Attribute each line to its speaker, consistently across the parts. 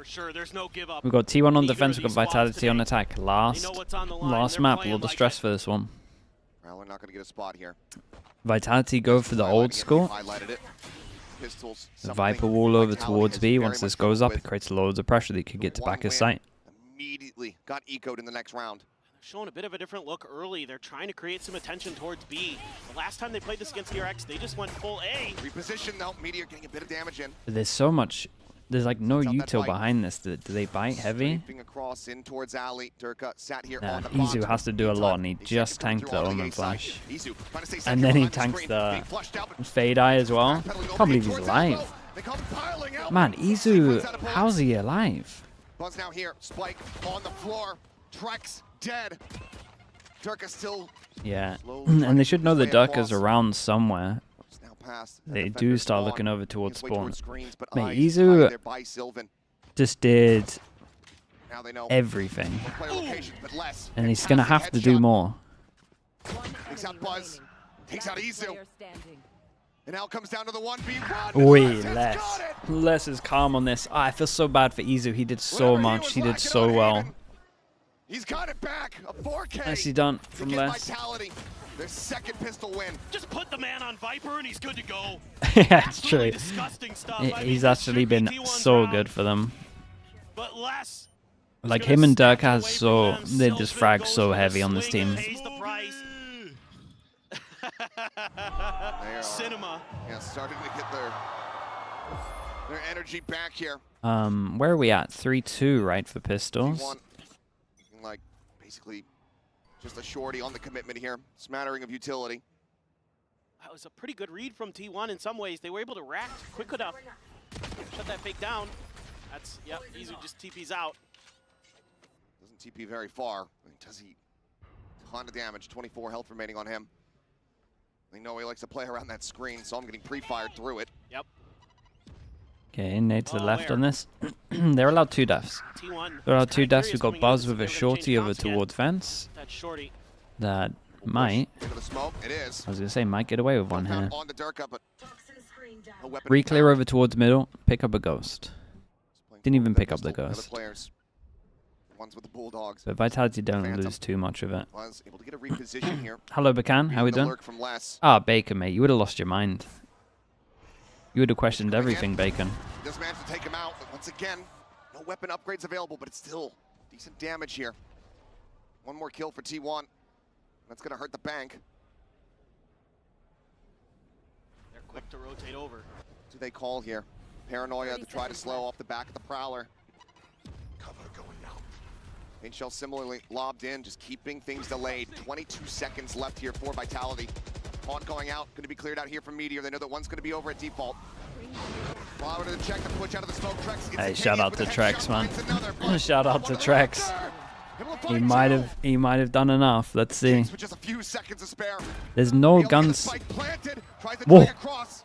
Speaker 1: For sure, there's no give up.
Speaker 2: We've got T1 on
Speaker 1: Neither
Speaker 2: defense,
Speaker 1: of
Speaker 2: we've got
Speaker 1: these squads
Speaker 2: Vitality
Speaker 1: today.
Speaker 2: on attack.
Speaker 1: They know
Speaker 2: Last
Speaker 1: what's on the line.
Speaker 2: map,
Speaker 1: They're
Speaker 2: a
Speaker 1: playing
Speaker 2: little
Speaker 1: like
Speaker 2: distress
Speaker 1: it.
Speaker 2: for this one.
Speaker 3: Well, we're not going to get a spot here.
Speaker 2: Vitality go for the old school.
Speaker 3: Highlighted it. Pistols,
Speaker 2: The Viper wall over towards B. Once this goes up, it creates loads of pressure that he could get to back his site.
Speaker 3: Immediately got ecoed in the next round.
Speaker 1: They're showing a bit of a different look early. They're trying to create some attention towards B. The last time they played this against DRX, they just went full A.
Speaker 3: Reposition though. Meteor getting a bit of damage in.
Speaker 2: But there's so much. There's like no
Speaker 3: Sets up that
Speaker 2: util
Speaker 3: bite.
Speaker 2: behind this. Do they bite heavy?
Speaker 3: Sweeping across in towards alley. Durka sat here
Speaker 2: Nah,
Speaker 3: on the
Speaker 2: Izu
Speaker 3: box.
Speaker 2: has to do a lot, and he
Speaker 3: Meantime,
Speaker 2: just
Speaker 3: Executive
Speaker 2: tanked
Speaker 3: through
Speaker 2: the
Speaker 3: on
Speaker 2: Omen
Speaker 3: A side.
Speaker 2: Flash.
Speaker 3: Izu trying to stay
Speaker 2: And
Speaker 3: second
Speaker 2: then he
Speaker 3: behind
Speaker 2: tanks
Speaker 3: screen.
Speaker 2: the
Speaker 3: Being flushed out, but
Speaker 2: Fade Eye as well.
Speaker 3: backpedaling over
Speaker 2: Can't believe
Speaker 3: towards
Speaker 2: he's alive.
Speaker 3: Expo. They come piling out.
Speaker 2: Man,
Speaker 3: Sequence
Speaker 2: Izu,
Speaker 3: out of bullets.
Speaker 2: how's he alive?
Speaker 3: Buzz now here. Spike on the floor. Trex dead. Durka still
Speaker 2: Yeah,
Speaker 3: slowly trying
Speaker 2: and they
Speaker 3: to
Speaker 2: should
Speaker 3: keep
Speaker 2: know
Speaker 3: his
Speaker 2: the
Speaker 3: way
Speaker 2: Ducker's
Speaker 3: across.
Speaker 2: around somewhere.
Speaker 3: It's now past.
Speaker 2: They
Speaker 3: Defender
Speaker 2: do start
Speaker 3: Spawn.
Speaker 2: looking over
Speaker 3: Making
Speaker 2: towards
Speaker 3: his way
Speaker 2: spawn.
Speaker 3: screens, but
Speaker 2: Mate,
Speaker 3: eyes
Speaker 2: Izu-
Speaker 3: tied there by Sylvan.
Speaker 2: Just did
Speaker 3: Now they know
Speaker 2: everything,
Speaker 3: more player locations, but less.
Speaker 2: and he's gonna have
Speaker 3: Fantastic
Speaker 2: to do
Speaker 3: headshot.
Speaker 2: more.
Speaker 3: Takes out Buzz. Takes out Izu.
Speaker 4: Player standing.
Speaker 3: And now it comes down to the 1v1.
Speaker 2: Oi,
Speaker 3: Les has
Speaker 2: Les.
Speaker 3: got it.
Speaker 2: Les is calm on this. Ah, I feel so bad for Izu. He did so
Speaker 3: Whatever
Speaker 2: much.
Speaker 3: was
Speaker 2: He did
Speaker 3: lacking
Speaker 2: so
Speaker 3: on
Speaker 2: well.
Speaker 3: Haven, he's got it back. A 4K.
Speaker 2: Nicely done
Speaker 3: to
Speaker 2: from
Speaker 3: get
Speaker 2: Les.
Speaker 3: Vitality. Their second pistol win.
Speaker 1: Just put the man on Viper and he's good to go.
Speaker 2: Yeah, it's true.
Speaker 1: Absolutely disgusting stuff. I mean,
Speaker 2: He's
Speaker 1: this
Speaker 2: actually
Speaker 1: should be
Speaker 2: been
Speaker 1: T1's
Speaker 2: so
Speaker 1: round,
Speaker 2: good for them.
Speaker 1: But Les is
Speaker 2: Like
Speaker 1: gonna
Speaker 2: him and
Speaker 1: snatch
Speaker 2: Dirk has
Speaker 1: away from
Speaker 2: so
Speaker 1: them.
Speaker 2: they just
Speaker 1: Sylvan
Speaker 2: frag
Speaker 1: goes
Speaker 2: so
Speaker 1: for the
Speaker 2: heavy on this
Speaker 1: swing and
Speaker 2: team.
Speaker 1: pays the price.
Speaker 3: They are,
Speaker 1: Cinema.
Speaker 3: yeah, starting to get their energy back here.
Speaker 2: Where are we at? 3-2, right, for pistols?
Speaker 3: T1, looking like basically just a shorty on the commitment here. Smattering of utility.
Speaker 1: That was a pretty good read from T1 in some ways. They were able to react quick enough. Shut that fake down. That's, yep, Izu just TP's out.
Speaker 3: Doesn't TP very far. Does he? Ton of damage. 24 health remaining on him. They know he likes to play around that screen, so I'm getting pre-fired through it.
Speaker 1: Yep.
Speaker 2: Okay, nade to the
Speaker 1: Oh,
Speaker 2: left
Speaker 1: where?
Speaker 2: on this. They're allowed 2 deaths.
Speaker 1: T1.
Speaker 2: They're allowed
Speaker 1: was
Speaker 2: 2
Speaker 1: kinda
Speaker 2: deaths.
Speaker 1: curious
Speaker 2: We've got
Speaker 1: coming
Speaker 2: Buzz
Speaker 1: into
Speaker 2: with a
Speaker 1: this if they were gonna
Speaker 2: shorty
Speaker 1: change
Speaker 2: over
Speaker 1: comps again.
Speaker 2: towards fence.
Speaker 1: That shorty.
Speaker 2: That
Speaker 3: Push
Speaker 2: might,
Speaker 3: into the smoke. It is.
Speaker 2: I was going to say, might get away with one here.
Speaker 3: On to Durka, but no weapon.
Speaker 2: Re-clear over towards middle, pick up a ghost. Didn't even pick up the
Speaker 3: Other
Speaker 2: ghost.
Speaker 3: players. Ones with the Bulldogs.
Speaker 2: But Vitality don't
Speaker 3: Phantom.
Speaker 2: lose too much of it.
Speaker 3: Was able to get a reposition here.
Speaker 2: Hello, Bacan. How we
Speaker 3: The
Speaker 2: doing?
Speaker 3: lurk from Les.
Speaker 2: Ah, Bacon, mate. You would have lost your mind. You would have questioned everything, Bacon.
Speaker 3: He does manage to take him out, but once again, no weapon upgrades available, but it's still decent damage here. One more kill for T1. That's gonna hurt the bank.
Speaker 1: They're quick to rotate over.
Speaker 3: What do they call here? Paranoia to try to slow off the back of the Prowler. Cover going out. Paint Shell similarly lobbed in, just keeping things delayed. 22 seconds left here for Vitality. Pawn going out, going to be cleared out here from Meteor. They know that one's going to be over at default. Flower to the check, the push out of the smoke. Trex gets
Speaker 2: Hey,
Speaker 3: it,
Speaker 2: shout
Speaker 3: Kenny
Speaker 2: out
Speaker 3: with
Speaker 2: to
Speaker 3: the
Speaker 2: Trex,
Speaker 3: headshot,
Speaker 2: man.
Speaker 3: finds another, but
Speaker 2: Shout out to
Speaker 3: one
Speaker 2: Trex.
Speaker 3: third. Able to
Speaker 2: He
Speaker 3: find
Speaker 2: might have done enough. Let's see.
Speaker 3: Jinx with just a few seconds to spare.
Speaker 2: There's no
Speaker 3: Able to get the
Speaker 2: guns.
Speaker 3: spike planted, tries to
Speaker 2: Whoa.
Speaker 3: drag across.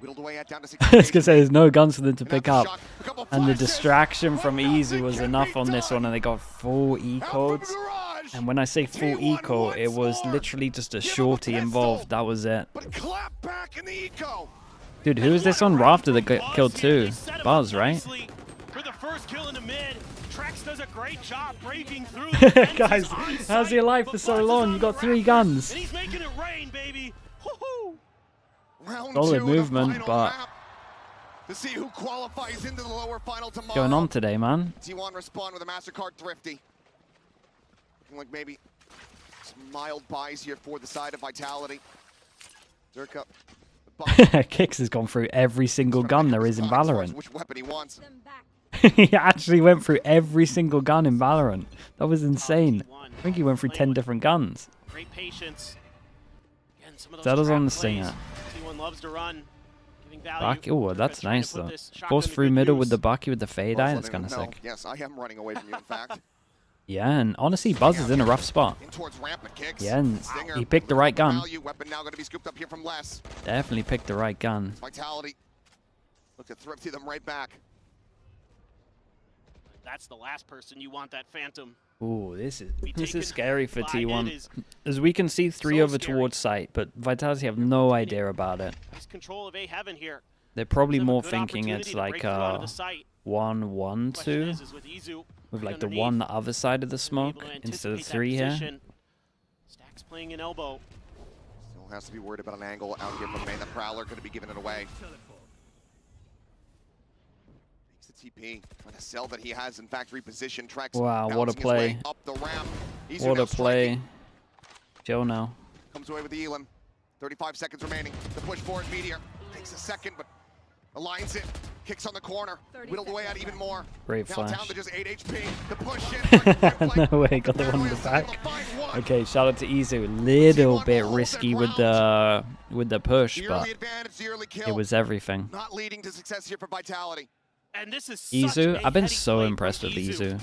Speaker 3: Whittled away at down to
Speaker 2: I was gonna
Speaker 3: 16.
Speaker 2: say there's no guns for them to
Speaker 3: And
Speaker 2: pick
Speaker 3: after
Speaker 2: up,
Speaker 3: shock, a couple
Speaker 2: and the
Speaker 3: flashes.
Speaker 2: distraction from
Speaker 3: 1-0
Speaker 2: Izu was
Speaker 3: can
Speaker 2: enough
Speaker 3: be
Speaker 2: on this
Speaker 3: done.
Speaker 2: one, and they got full
Speaker 3: Out from
Speaker 2: ecodes.
Speaker 3: Garage.
Speaker 2: And when I say full
Speaker 3: T1
Speaker 2: eco, it
Speaker 3: once
Speaker 2: was
Speaker 3: more.
Speaker 2: literally just a
Speaker 3: Give him a
Speaker 2: shorty
Speaker 3: pistol.
Speaker 2: involved. That was it.
Speaker 3: But clap back in the eco.
Speaker 2: Dude, who is this on Rafter that got killed too? Buzz, right?
Speaker 1: For the first kill in the mid, Trex does a great job breaking through. the fences
Speaker 2: Guys,
Speaker 1: on
Speaker 2: how's
Speaker 1: site,
Speaker 2: he alive
Speaker 1: but
Speaker 2: for so
Speaker 1: Buzz is
Speaker 2: long?
Speaker 1: on
Speaker 2: You
Speaker 1: the
Speaker 2: got 3
Speaker 1: raptor,
Speaker 2: guns.
Speaker 1: And he's making it rain, baby. Woohoo!
Speaker 3: Round
Speaker 2: Solid
Speaker 3: 2 of the
Speaker 2: movement,
Speaker 3: final
Speaker 2: but-
Speaker 3: map. To see who qualifies into the lower final tomorrow.
Speaker 2: Going on today, man.
Speaker 3: T1 respond with a MasterCard Thrifty. Looking like maybe some mild buys here for the side of Vitality. Durka.
Speaker 2: Kix has gone through every single gun there is in Valorant.
Speaker 3: Which weapon he wants.
Speaker 4: Them back.
Speaker 2: He actually went through every single gun in Valorant. That was insane. I think he went through 10 different guns.
Speaker 1: Great patience. Again, some of those
Speaker 2: Zetta's
Speaker 1: trap
Speaker 2: on the
Speaker 1: plays.
Speaker 2: stinger.
Speaker 1: T1 loves to run. Giving value.
Speaker 2: Baki, oh, that's
Speaker 1: Trying to
Speaker 2: nice
Speaker 1: put
Speaker 2: though.
Speaker 1: this shotgun
Speaker 2: Force
Speaker 1: to
Speaker 2: through
Speaker 1: good
Speaker 2: middle
Speaker 1: use.
Speaker 2: with the Baki with the fade eye.
Speaker 3: Buzz
Speaker 2: That's kind of
Speaker 3: letting him
Speaker 2: sick.
Speaker 3: know. Yes, I am running away from you, in fact.
Speaker 2: Yeah, and honestly, Buzz is in a rough spot.
Speaker 3: In towards rampant kicks.
Speaker 2: Yeah, and
Speaker 3: Stinger.
Speaker 2: he picked the right gun.
Speaker 3: Value. Weapon now going to be scooped up here from Les.
Speaker 2: Definitely picked the right gun.
Speaker 3: Vitality. Look to Thrifty them right back.
Speaker 1: That's the last person you want that Phantom.
Speaker 2: Ooh, this
Speaker 1: taken
Speaker 2: is scary for
Speaker 1: by
Speaker 2: T1.
Speaker 1: it is
Speaker 2: As we can see 3
Speaker 1: so
Speaker 2: over
Speaker 1: scary.
Speaker 2: towards site, but Vitality have no idea about it.
Speaker 1: He's control of A heaven here.
Speaker 2: They're probably
Speaker 1: Have a
Speaker 2: more
Speaker 1: good
Speaker 2: thinking
Speaker 1: opportunity
Speaker 2: it's
Speaker 1: to break
Speaker 2: like
Speaker 1: through out of the site.
Speaker 2: 1-1-2
Speaker 1: Question is with Izu
Speaker 2: with like
Speaker 1: right
Speaker 2: the
Speaker 1: underneath,
Speaker 2: one the other side of the
Speaker 1: able
Speaker 2: smoke
Speaker 1: to
Speaker 2: instead of
Speaker 1: anticipate that
Speaker 2: 3 here.
Speaker 1: position. Stacks playing an elbow.
Speaker 3: Still has to be worried about an angle out here from main. The Prowler going to be giving it away. Takes the TP. Trying to sell that he has, in fact, repositioned. Trex
Speaker 2: Wow, what a
Speaker 3: bouncing his way
Speaker 2: play.
Speaker 3: up the ramp. Izu
Speaker 2: What
Speaker 3: now
Speaker 2: a play.
Speaker 3: striking.
Speaker 2: Joe now.
Speaker 3: Comes away with the Elam. 35 seconds remaining. The push forward, Meteor. Takes a second, but aligns it. Kicks on the corner. Whittled away out even more.
Speaker 2: Great
Speaker 3: Now down
Speaker 2: flash.
Speaker 3: to just 8 HP. The push in.
Speaker 2: No way, got the one in the back. Okay, shout out to Izu. Little bit risky with the push, but it was everything.
Speaker 3: Not leading to success here for Vitality.
Speaker 1: And this is such
Speaker 2: Izu,
Speaker 1: a
Speaker 2: I've been
Speaker 1: heady
Speaker 2: so
Speaker 1: play
Speaker 2: impressed
Speaker 1: from
Speaker 2: with Izu.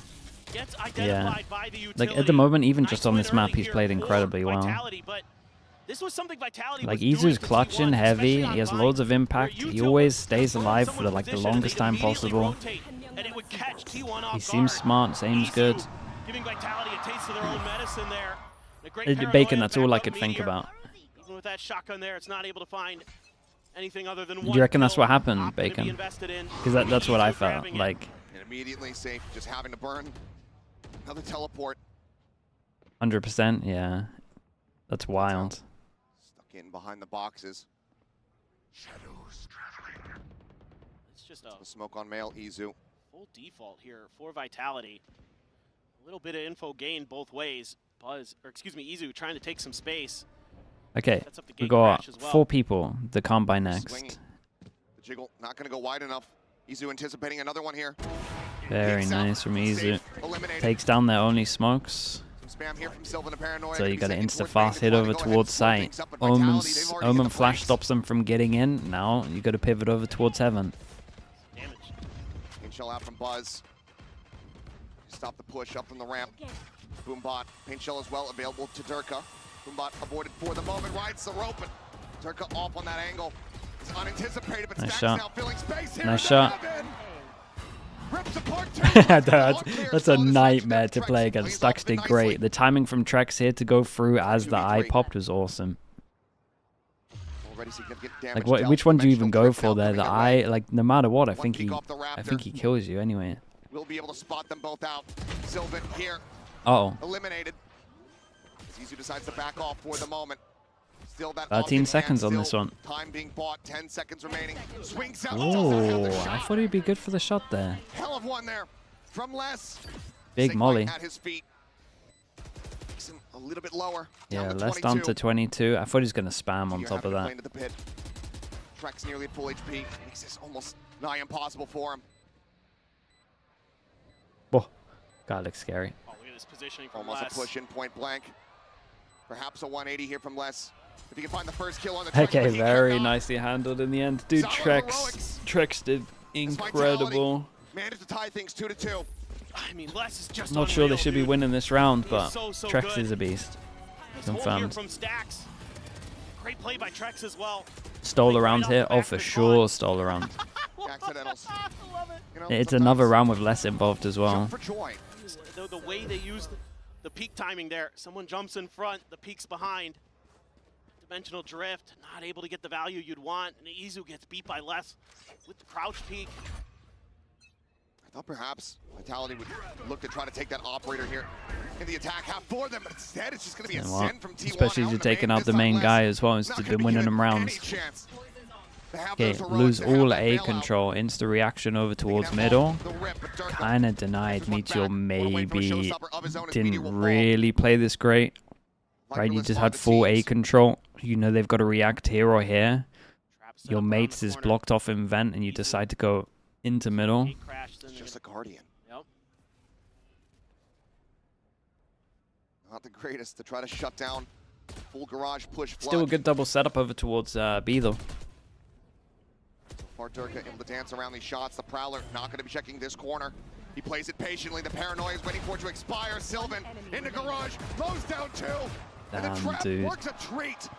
Speaker 1: Gets
Speaker 2: Yeah.
Speaker 1: identified by the
Speaker 2: Like at the
Speaker 1: utility.
Speaker 2: moment, even
Speaker 1: Nice
Speaker 2: just on
Speaker 1: win
Speaker 2: this map,
Speaker 1: early
Speaker 2: he's
Speaker 1: here
Speaker 2: played
Speaker 1: for
Speaker 2: incredibly well.
Speaker 1: Vitality, but this was something Vitality
Speaker 2: Like
Speaker 1: was doing
Speaker 2: Izu's
Speaker 1: to
Speaker 2: clutching
Speaker 1: T1,
Speaker 2: heavy,
Speaker 1: especially
Speaker 2: he has
Speaker 1: on
Speaker 2: loads of
Speaker 1: Vine,
Speaker 2: impact,
Speaker 1: where
Speaker 2: he
Speaker 1: U2
Speaker 2: always
Speaker 1: would
Speaker 2: stays
Speaker 1: throw
Speaker 2: alive
Speaker 1: someone
Speaker 2: for
Speaker 1: in
Speaker 2: like the
Speaker 1: position and
Speaker 2: longest
Speaker 1: they'd
Speaker 2: time
Speaker 1: immediately
Speaker 2: possible.
Speaker 1: rotate, and it would catch T1 off
Speaker 2: He seems
Speaker 1: guard.
Speaker 2: smart, seems
Speaker 1: Izu
Speaker 2: good.
Speaker 1: giving Vitality a taste of their own medicine there. A great
Speaker 2: Bacon,
Speaker 1: paranoia
Speaker 2: that's all I
Speaker 1: back
Speaker 2: could
Speaker 1: up
Speaker 2: think
Speaker 1: Meteor.
Speaker 2: about.
Speaker 1: Even with that shotgun there, it's not able to find anything other than
Speaker 2: Do
Speaker 1: one
Speaker 2: you reckon that's
Speaker 1: kill.
Speaker 2: what happened,
Speaker 1: Opted to be
Speaker 2: Bacon?
Speaker 1: invested in.
Speaker 2: Because that's what I
Speaker 1: Izu
Speaker 2: felt.
Speaker 1: grabbing it.
Speaker 2: Like,
Speaker 3: And immediately safe, just having to burn another teleport.
Speaker 2: 100%, yeah. That's wild.
Speaker 3: Stuck in behind the boxes.
Speaker 4: Shadows traveling.
Speaker 1: It's just
Speaker 3: The
Speaker 1: a
Speaker 3: smoke on male, Izu.
Speaker 1: full default here for Vitality. A little bit of info gained both ways. Izu trying to take some space.
Speaker 2: Okay,
Speaker 1: Sets up the
Speaker 2: we
Speaker 1: gate
Speaker 2: got
Speaker 1: crash as well.
Speaker 2: 4 people that can't buy
Speaker 3: Swinging.
Speaker 2: next.
Speaker 3: The jiggle not going to go wide enough. Izu anticipating another one here.
Speaker 2: Very
Speaker 3: Kicks out.
Speaker 2: nice from Izu.
Speaker 3: Safe. Eliminated.
Speaker 2: Takes down their only smokes.
Speaker 3: Some spam here from Sylvan to Paranoia.
Speaker 2: So you got
Speaker 3: got
Speaker 2: an insta-fast hit over towards site. Omen flash stops them from getting in. Now you got to pivot over towards heaven.
Speaker 1: Damage.
Speaker 3: Paint shell out from Buzz. Stop the push up from the ramp. Boombot. Paint shell as well available to Durka. Boombot avoided for the moment. Rides the rope. And Durka off on that angle. It's unanticipated, but
Speaker 2: Nice
Speaker 3: Stacks
Speaker 2: shot.
Speaker 3: now filling space here.
Speaker 2: Nice
Speaker 3: in
Speaker 2: shot.
Speaker 3: the heaven. Rips apart two.
Speaker 2: That's a nightmare to play against. Stacks did great. The timing from Trex here to go through as the eye popped was awesome.
Speaker 3: Already significant damage
Speaker 2: Like, what?
Speaker 3: dealt.
Speaker 2: Which one do you even
Speaker 3: Dimensional
Speaker 2: go
Speaker 3: trip
Speaker 2: for
Speaker 3: now
Speaker 2: there? The
Speaker 3: coming
Speaker 2: eye,
Speaker 3: away.
Speaker 2: like no matter what, I
Speaker 3: One
Speaker 2: think
Speaker 3: peek off the Raptor.
Speaker 2: he kills you anyway.
Speaker 3: We'll be able to spot them both out. Sylvan here,
Speaker 2: Uh-oh.
Speaker 3: eliminated. Zizu decides to back off for the moment. Still that
Speaker 2: 13
Speaker 3: Ogden
Speaker 2: seconds
Speaker 3: hand
Speaker 2: on this
Speaker 3: still.
Speaker 2: one.
Speaker 3: Time being bought, 10 seconds remaining. Swings out.
Speaker 2: Oh,
Speaker 3: the
Speaker 2: I
Speaker 3: shot.
Speaker 2: thought he'd be good for the shot there.
Speaker 3: Hell of one there from Les.
Speaker 2: Big
Speaker 3: Sigma
Speaker 2: molly.
Speaker 3: at his feet. Takes him a little bit lower.
Speaker 2: Yeah,
Speaker 3: down to
Speaker 2: less down
Speaker 3: 22.
Speaker 2: to 22. I thought he was going to spam on
Speaker 3: You're
Speaker 2: top of
Speaker 3: having to
Speaker 2: that.
Speaker 3: play into the pit. Trex nearly at full HP. Makes this almost nigh impossible for him.
Speaker 2: Oh, God, looks scary.
Speaker 1: Oh, look at this positioning from
Speaker 3: Almost
Speaker 1: Les.
Speaker 3: a push in point blank. Perhaps a 180 here from Les. If he can find the first kill on the Trex,
Speaker 2: Okay,
Speaker 3: but he
Speaker 2: very
Speaker 3: cannot.
Speaker 2: nicely handled in the end. Dude,
Speaker 3: Solid heroics.
Speaker 2: Trex did
Speaker 3: This
Speaker 2: incredible.
Speaker 3: Managed to tie things 2-2.
Speaker 1: I mean, Les is just
Speaker 2: Not sure they
Speaker 1: unreal,
Speaker 2: should be
Speaker 1: dude.
Speaker 2: winning this round,
Speaker 1: He is
Speaker 2: but
Speaker 1: so
Speaker 2: Trex
Speaker 1: good.
Speaker 2: is a beast.
Speaker 1: Nice hold here
Speaker 2: Confirmed.
Speaker 1: from Stacks. Great play by Trex as well.
Speaker 2: Stole
Speaker 1: Like,
Speaker 2: around
Speaker 1: right off
Speaker 2: here.
Speaker 1: the
Speaker 2: Oh,
Speaker 1: back
Speaker 2: for
Speaker 1: of the
Speaker 2: sure,
Speaker 1: con.
Speaker 2: stole around.
Speaker 3: Accidentals.
Speaker 1: Love it.
Speaker 3: You know,
Speaker 2: It's
Speaker 3: sometimes
Speaker 2: another round with less involved as well.
Speaker 3: jump for joy.
Speaker 1: The way they use the peak timing there. Someone jumps in front, the peak's behind. Dimensional drift, not able to get the value you'd want. And Izu gets beat by Les with the crouch peak.
Speaker 3: I thought perhaps Vitality would look to try to take that operator here in the attack half for them, but instead it's just going to be a
Speaker 2: You know what?
Speaker 3: send from T1.
Speaker 2: Especially
Speaker 3: out
Speaker 2: if you're
Speaker 3: in the main.
Speaker 2: taking out
Speaker 3: This
Speaker 2: the
Speaker 3: time
Speaker 2: main
Speaker 3: Les
Speaker 2: guy as well,
Speaker 3: not
Speaker 2: instead
Speaker 3: gonna
Speaker 2: of
Speaker 3: be
Speaker 2: winning
Speaker 3: given
Speaker 2: them
Speaker 3: any
Speaker 2: rounds.
Speaker 3: chance to have
Speaker 2: Okay,
Speaker 3: those heroics,
Speaker 2: lose
Speaker 3: to have
Speaker 2: all
Speaker 3: that
Speaker 2: A
Speaker 3: bailout.
Speaker 2: control, insta reaction over
Speaker 3: Taking
Speaker 2: towards
Speaker 3: that
Speaker 2: middle.
Speaker 3: ball, the rip, but Durka
Speaker 2: Kinda denied
Speaker 3: just went
Speaker 2: Meteor
Speaker 3: back. One away from a
Speaker 2: maybe
Speaker 3: showstopper of his own as Meteor will
Speaker 2: didn't
Speaker 3: fall.
Speaker 2: really play this great. Right, you
Speaker 3: Vitalist
Speaker 2: just
Speaker 3: on
Speaker 2: had
Speaker 3: the
Speaker 2: full A
Speaker 3: teams.
Speaker 2: control. You know they've got to react here or here.
Speaker 1: Trap set
Speaker 2: Your
Speaker 1: up around
Speaker 2: mates
Speaker 1: the
Speaker 2: is
Speaker 1: corner.
Speaker 2: blocked off in vent and you decide to go into middle.
Speaker 1: Gate crash, then
Speaker 3: It's
Speaker 1: they're
Speaker 3: just a
Speaker 1: gonna-
Speaker 3: Guardian.
Speaker 1: Yep.
Speaker 3: Not the greatest to try to shut down full garage push flood.
Speaker 2: Still a good double setup over towards B though.
Speaker 3: Far Durka able to dance around these shots. The Prowler not going to be checking this corner. He plays it patiently. The Paranoia is waiting for it to expire. Sylvan into garage. Mows down 2. And the
Speaker 2: Damn,
Speaker 3: trap
Speaker 2: dude.
Speaker 3: works a treat.